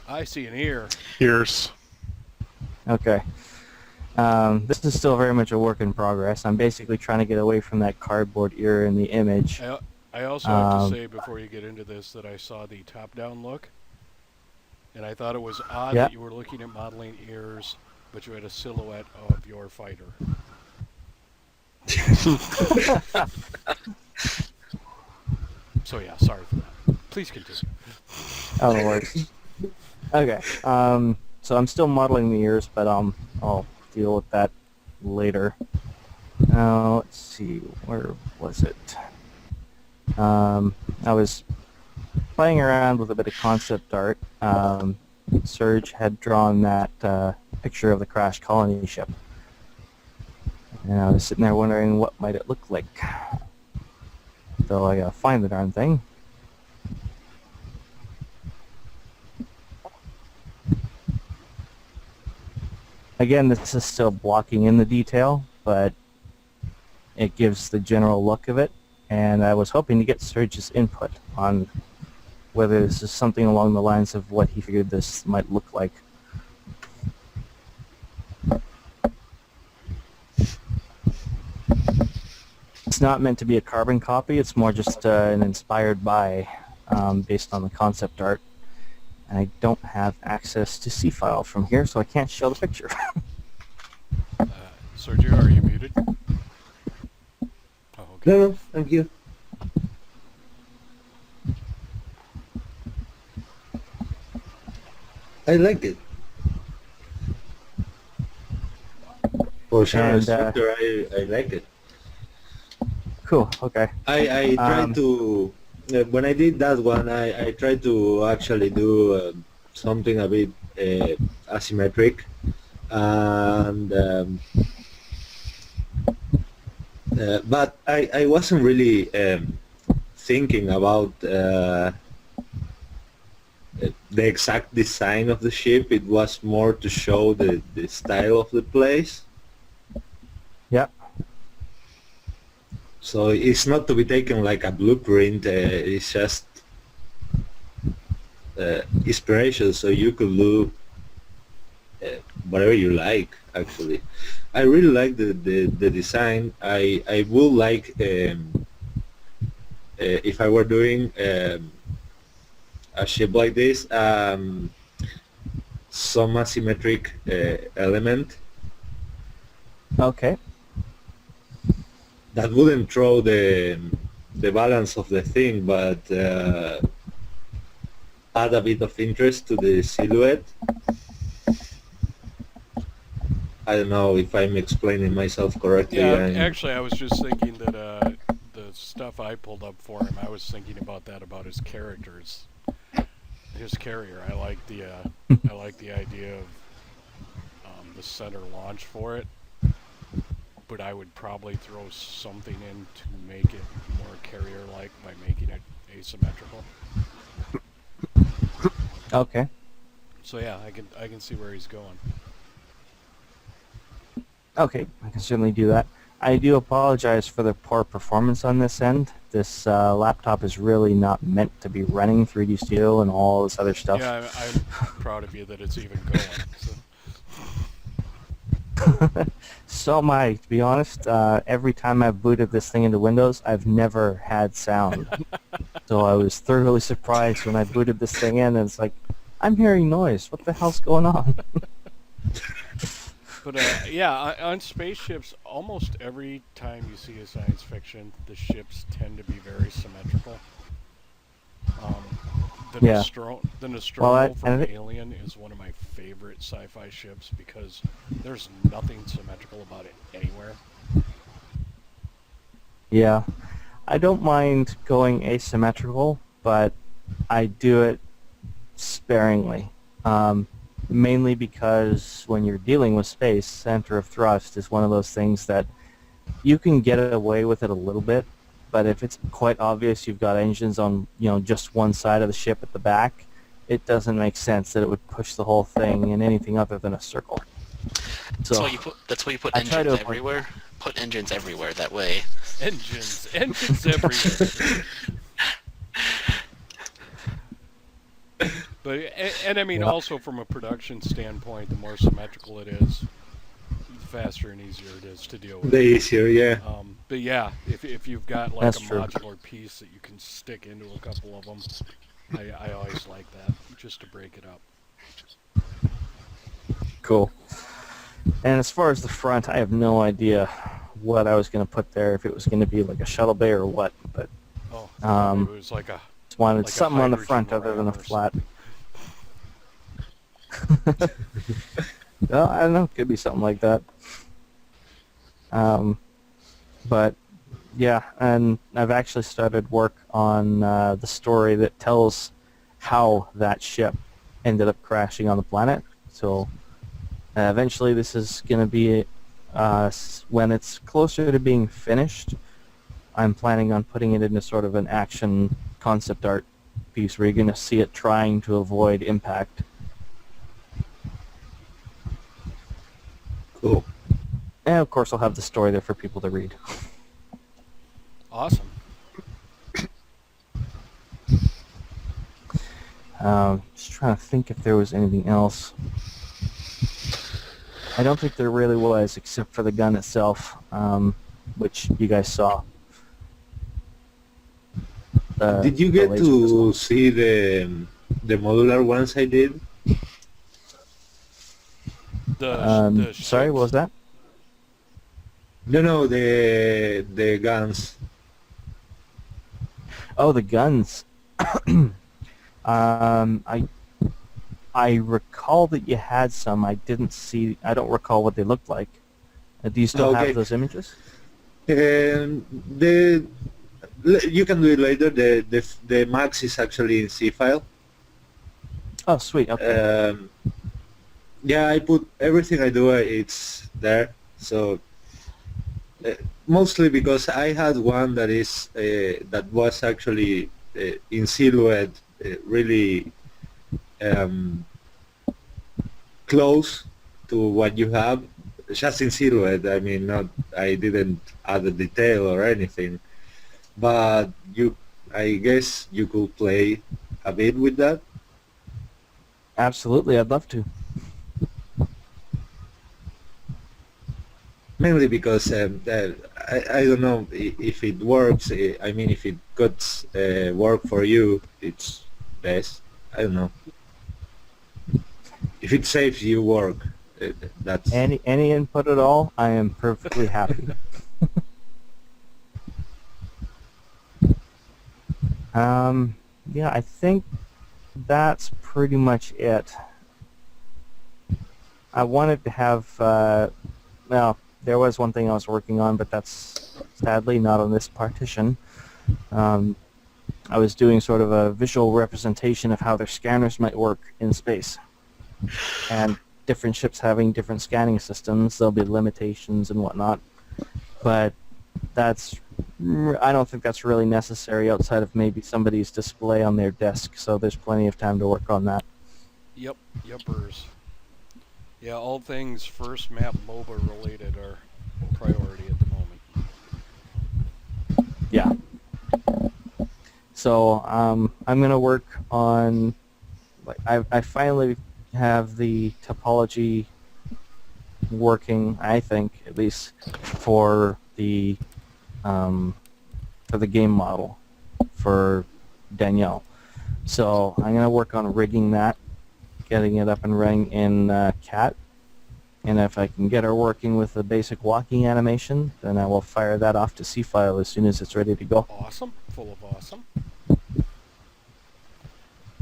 I see an ear. Ears. Okay. This is still very much a work in progress. I'm basically trying to get away from that cardboard ear in the image. I also have to say before you get into this that I saw the top-down look, and I thought it was odd Yeah. that you were looking at modeling ears, but you had a silhouette of your fighter. So yeah, sorry for that. Please continue. Oh, no worries. Okay. So I'm still modeling the ears, but I'll deal with that later. Now, let's see. Where was it? I was playing around with a bit of concept art. Serge had drawn that picture of the crashed colony ship. And I was sitting there wondering what might it look like. So I gotta find the darn thing. Again, this is still blocking in the detail, but it gives the general look of it. And I was hoping to get Serge's input on whether this is something along the lines of what he figured this might look like. It's not meant to be a carbon copy, it's more just an inspired by based on the concept art. And I don't have access to C-file from here, so I can't show the picture. Sergio, are you muted? Oh, okay. No, thank you. I like it. For sure, And, instructor, I like it. Cool, okay. I tried to, when I did that one, I tried to actually do something a bit asymmetric, and but I wasn't really thinking about the exact design of the ship. It was more to show the style of the place. Yep. So it's not to be taken like a blueprint. It's just inspiration, so you could do whatever you like. Actually, I really like the design. I would like if I were doing a shape like this, some asymmetric element Okay. that wouldn't throw the balance of the thing, but add a bit of interest to the silhouette. I don't know if I'm explaining myself correctly. Yeah, actually, I was just thinking that the stuff I pulled up for him, I was thinking about that about his characters, his carrier. I like the idea of the center launch for it, but I would probably throw something in to make it more carrier-like by making it asymmetrical. Okay. So yeah, I can see where he's going. Okay, I can certainly do that. I do apologize for the poor performance on this end. This laptop is really not meant to be running 3D Studio and all this other stuff. Yeah, I'm proud of you that it's even going. So. So am I, to be honest. Every time I've booted this thing into Windows, I've never had sound. So I was thoroughly surprised when I booted this thing in, and it's like, I'm hearing noise. What the hell's going on? But yeah, on spaceships, almost every time you see a science fiction, the ships tend to be very symmetrical. Yeah. The Nostromo Well, from Alien is one of my favorite sci-fi ships because there's nothing symmetrical about it anywhere. Yeah. I don't mind going asymmetrical, but I do it sparingly. Mainly because when you're dealing with space, center of thrust is one of those things that you can get away with it a little bit, but if it's quite obvious you've got engines on, just one side of the ship at the back, it doesn't make sense that it would push the whole thing in anything other than a circle. So That's why you put I try to engines avoid- everywhere. Put engines everywhere. That way. Engines everywhere. But and I mean, Yeah. also from a production standpoint, the more symmetrical it is, the faster and easier it is to deal with. The easier, yeah. But yeah, if you've got like That's a true. modular piece that you can stick into a couple of them, I always like that just to break it up. Cool. And as far as the front, I have no idea what I was going to put there, if it was going to be like a shuttle bay or what, but Oh, Um, it was like a just wanted like a something on the hydrogen front other than a ram or flat. something. Well, I don't know. Could be something like that. But yeah, and I've actually started work on the story that tells how that ship ended up crashing on the planet. So eventually, this is going to be when it's closer to being finished. I'm planning on putting it into sort of an action concept art piece where you're going to see it trying to avoid impact. Cool. And of course, I'll have the story there for people to read. Awesome. Just trying to think if there was anything else. I don't think there really was, except for the gun itself, which you guys saw. Did you the get laser to pistol. see the modular ones I did? The Sorry, what was that? No, the guns. Oh, the guns. I recall that you had some. I don't recall what they looked like. Do you still Okay. have those images? You can do it later. The max is actually in C file. Oh, sweet. Okay. Yeah, I put everything I do. It's there. So mostly because I had one that is that was actually in silhouette, really close to what you have. Just in silhouette. I mean, I didn't add a detail or anything. But I guess you could play a bit with that. Absolutely, I'd love to. Mainly because I don't know if it works. I mean, if it could work for you, it's best. I don't know. If it saves you work, that's... Any input at all, I am perfectly happy. Yeah, I think that's pretty much it. I wanted to have, well, there was one thing I was working on, but that's sadly not on this partition. I was doing sort of a visual representation of how their scanners might work in space. And different ships having different scanning systems, there'll be limitations and whatnot. But I don't think that's really necessary outside of maybe somebody's display on their desk, so there's plenty of time to work on that. Yep, yuppers. Yeah, all things first map MOBA related are priority at the moment. Yeah. So I'm gonna work on. Like I finally have the topology working. I think at least for the game model for Danielle. So I'm gonna work on rigging that, getting it up and running in CAT. And if I can get her working with the basic walking animation, then I will fire that off to C-File as soon as it's ready to go. Awesome. Full of awesome.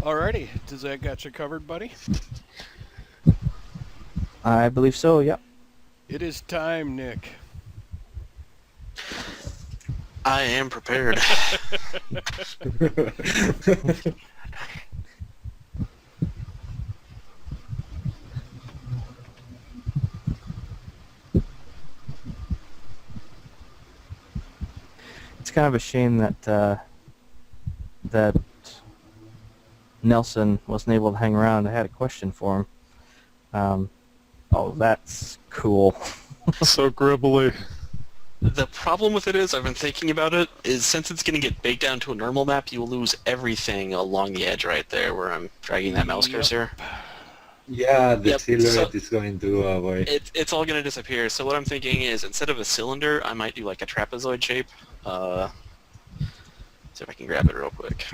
Alrighty. Does that got you covered, buddy? I believe so, yep. It is time, Nick. I am prepared. It's kind of a shame that that Nelson wasn't able to hang around. I had a question for him. Oh, that's cool. So gribbly. The problem with it is, I've been thinking about it, is since it's going to get baked down to a normal map, you will lose everything along the edge right there where I'm dragging that mouse Yep. cursor. Yeah, the Yep, silhouette so- is going to avoid. It's all going to disappear. So what I'm thinking is, instead of a cylinder, I might do like a trapezoid shape. See if I can grab it real quick.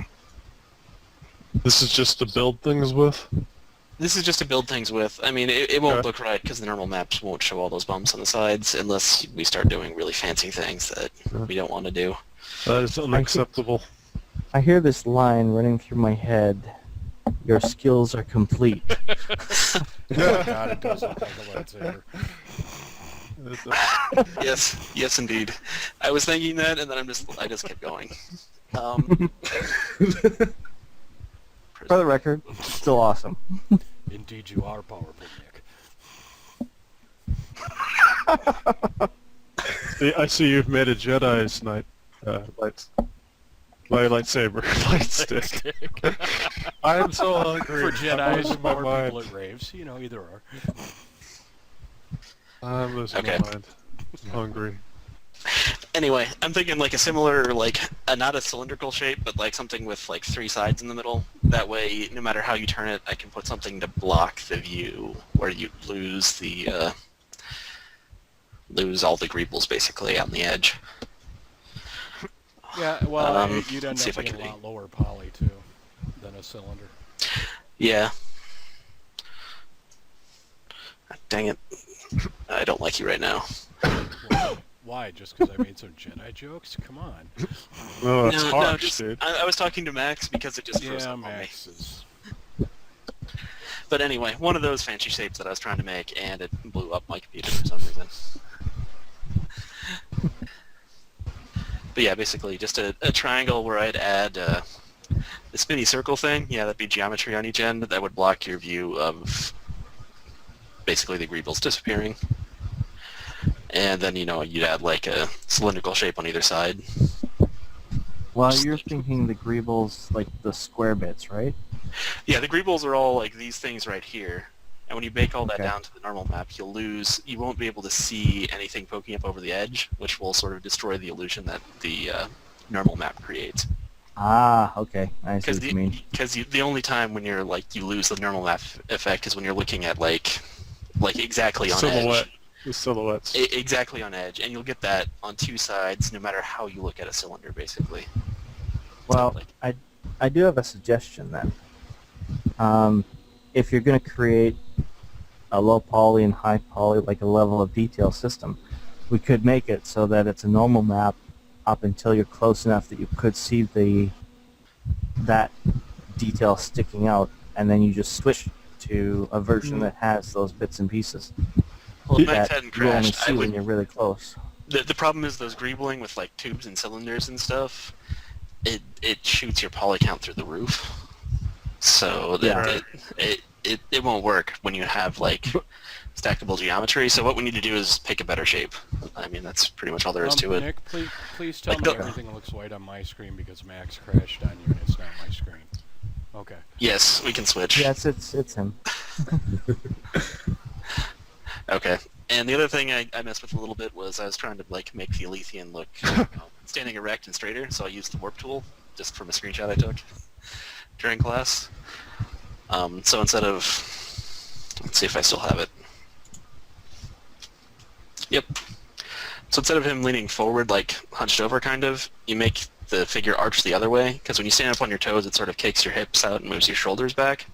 This is just to build things with? This is just to build things with. I mean, it won't Okay. look right because the normal maps won't show all those bumps on the sides unless we start doing really fancy things that we don't want to do. That is unacceptable. I hear this line running through my head. Your skills are complete. Oh, God, it does look like a lightsaber. Yes, indeed. I was thinking that, and then I just kept going. For the record, still awesome. Indeed, you are powerful, Nick. See, I see you've made a Jedi's lightsaber light stick. I am so hungry. For I'm Jedi's losing my or mind. people at raves, you know, either or. I'm losing Okay. my mind. I'm hungry. Anyway, I'm thinking like a similar, like not a cylindrical shape, but like something with like 3 sides in the middle. That way, no matter how you turn it, I can put something to block the view where you lose the lose all the greebles basically on the edge. Yeah, well, you'd end see up if I being can a do- lot lower poly, too, than a cylinder. Yeah. Dang it. I don't like you right now. Why? Just because I made some Jedi jokes? Come on. Oh, that's no, harsh, just, dude. I was talking to Max because it just froze Yeah, up on me. Max is... But anyway, one of those fancy shapes that I was trying to make, and it blew up my computer for some reason. But yeah, basically just a triangle where I'd add the spinny circle thing. Yeah, that'd be geometry on each end. That would block your view of basically the greebles disappearing. And then, you know, you'd add like a cylindrical shape on either side. Well, you're thinking the greebles like the square bits, right? Yeah, the greebles are all like these things right here. And when you bake all that Okay. down to the normal map, you won't be able to see anything poking up over the edge, which will sort of destroy the illusion that the normal map creates. Ah, okay. I see what you mean. Because the only time when you're like you lose the normal map effect is when you're looking at like exactly on Silhouette. edge. The silhouettes. Exactly on edge, and you'll get that on 2 sides, no matter how you look at a cylinder, basically. Well, like- I do have a suggestion then. If you're going to create a low poly and high poly, like a level of detail system, we could make it so that it's a normal map up until you're close enough that you could see that detail sticking out, and then you just switch to a version that has those bits and pieces Well, if Max that hadn't you only crashed, see I when would. you're really close. The problem is those greebling with like tubes and cylinders and stuff. it shoots your poly count through the roof. So that it won't work when you have like stackable geometry. So what we need to do is pick a better shape. I mean, that's pretty much all there is to it. Nick, please tell Like me the- everything looks white on my screen because Max crashed on you and it's not my screen. Okay. Yes, we can switch. Yes, it's him. Okay. And the other thing I messed with a little bit was I was trying to like make the Alethian look standing erect and straighter, so I used the warp tool just from a screenshot I took during class. So instead of, let's see if I still have it. Yep. So instead of him leaning forward, like hunched over kind of, you make the figure arch the other way, because when you stand up on your toes, it sort of kicks your hips out and moves your shoulders back.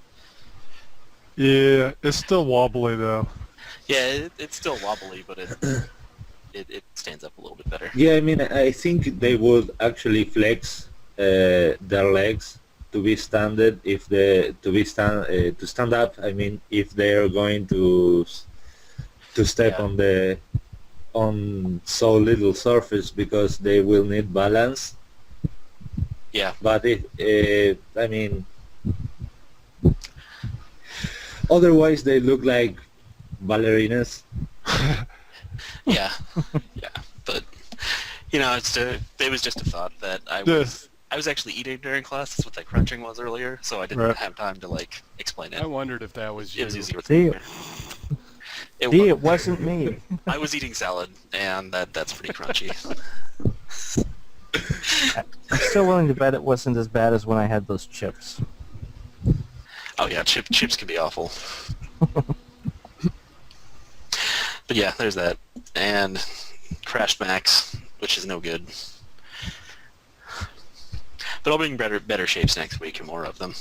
Yeah, it's still wobbly though. Yeah, it's still wobbly, but it stands up a little bit better. Yeah, I mean, I think they would actually flex their legs to be standard if to stand up. I mean, if they're going to step Yeah. on so little surface, because they will need balance. Yeah. But I mean, otherwise they look like ballerinas. Yeah, yeah, but you know, it was just a thought that I was actually eating during class. That's what that crunching was earlier, so I didn't Right. have time to like explain it. I wondered if that was you. It was easier with See, it see, was, it wasn't me. I was eating salad, and that's pretty crunchy. I'm still willing to bet it wasn't as bad as when I had those chips. Oh yeah, chips can be awful. But yeah, there's that, and crashed Max, which is no good. But I'll bring better shapes next week and more of them.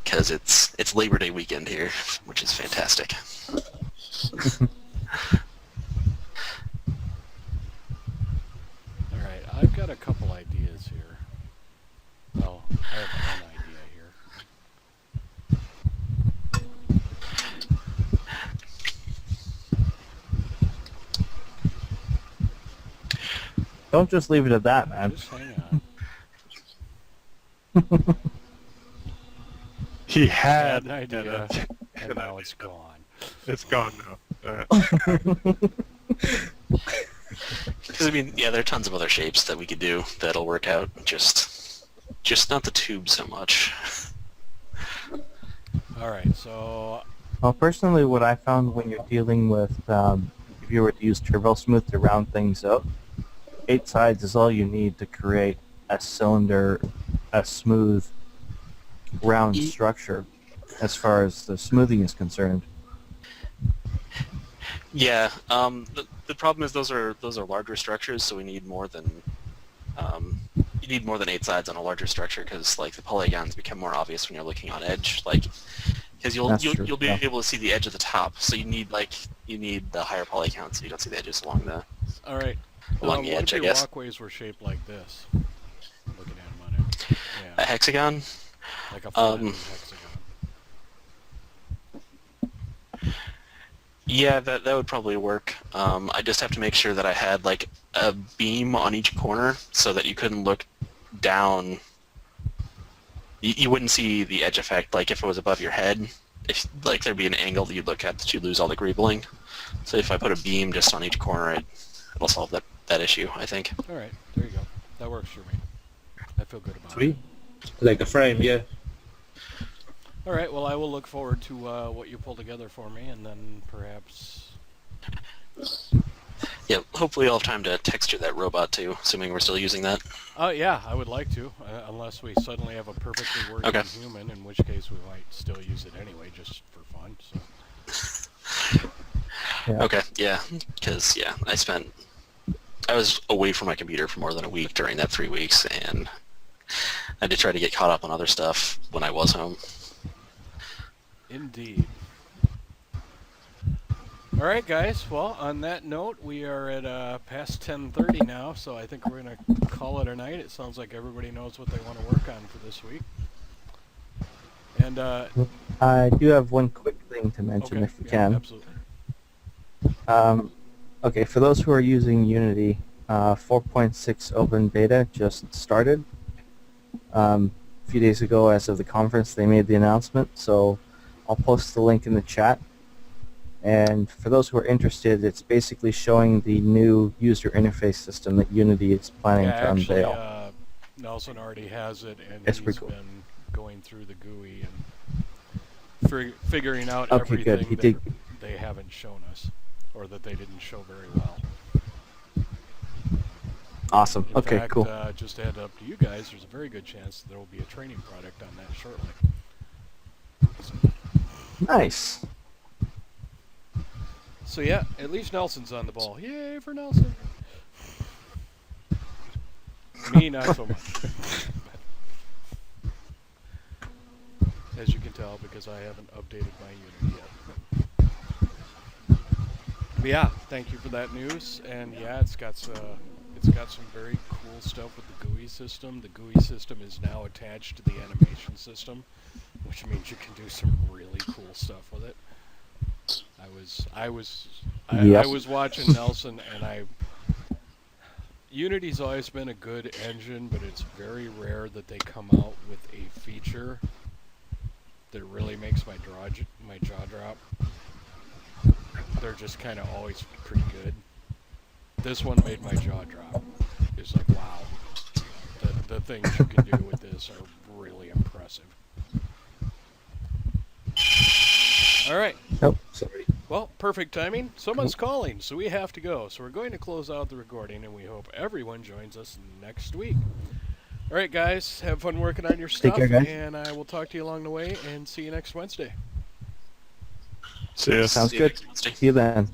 Because it's Labor Day weekend here, which is fantastic. Alright, I've got a couple ideas here. Well, I have one idea here. Don't just leave it at that, man. Just hang on. He Had had an idea, and now it's gone. It's gone now. Because I mean, yeah, there are tons of other shapes that we could do that'll work out. Just not the tube so much. Alright, so Well, personally, what I found when you're dealing with, if you were to use Turbo Smooth to round things up, 8 sides is all you need to create a cylinder, a smooth, round structure, as far as the smoothing is concerned. Yeah. The problem is those are larger structures, so we need more than you need more than 8 sides on a larger structure, because like the polygons become more obvious when you're looking on edge, like because you'll That's true, you'll be yeah. able to see the edge of the top. So you need the higher poly count, so you don't see the edges along the alright. along the What edge, if I your guess. walkways were shaped like this? Looking at them on it. A Yeah, hexagon. like a flattened hexagon. Yeah, that would probably work. I just have to make sure that I had like a beam on each corner so that you couldn't look down. You wouldn't see the edge effect, like if it was above your head. If like there'd be an angle that you'd look at that you'd lose all the greebling. So if I put a beam just on each corner, it'll solve that issue, I think. Alright, there you go. That works for me. I feel good about Sweet. Like a frame, yeah. it. Alright, well I will look forward to what you pull together for me, and then perhaps... Yeah, hopefully I'll have time to texture that robot too, assuming we're still using that. yeah, I would like to, unless we suddenly have a perfectly working Okay. human, in which case we might still use it anyway, just for fun, so... Yeah. Okay, yeah, because yeah, I was away from my computer for more than a week during that 3 weeks, and I did try to get caught up on other stuff when I was home. Indeed. Alright guys, well on that note we are at past 10:30 now, so I think we're going to call it a night. It sounds like everybody knows what they want to work on for this week. And I do have one quick thing to mention, okay, if you yeah, can. absolutely. Okay, for those who are using Unity, 4.6 open beta just started. A few days ago, as of the conference, they made the announcement, so I'll post the link in the chat. And for those who are interested, it's basically showing the new user interface system that Unity is planning Yeah, to actually, unveil. Nelson already has it, and It's he's pretty cool. been going through the GUI and figuring out Okay, good. everything He that did. they haven't shown us, or that they didn't show very well. Awesome. In Okay, fact, cool. just to head up to you guys, there's a very good chance there will be a training product on that shortly. Nice. So yeah, at least Nelson's on the ball. Yay for Nelson! Me, not so much. As you can tell, because I haven't updated my Unity yet. But yeah, thank you for that news. And yeah, it's got some very cool stuff with the GUI system. The GUI system is now attached to the animation system, which means you can do some really cool stuff with it. I was watching Nelson, and Unity's always been a good engine, but it's very rare that they come out with a feature that really makes my jaw drop. They're just kind of always pretty good. This one made my jaw drop. It's like, wow, the things you can do with this are really impressive. All right. Oh, sorry. Well, perfect timing. Someone's calling, so we have to go. So we're going to close out the recording, and we hope everyone joins us next week. All right, guys, have fun working on your stuff, care, guys. and I will talk to you along the way, and see you next Wednesday. See ya. Sounds See you good. next Wednesday. See you then.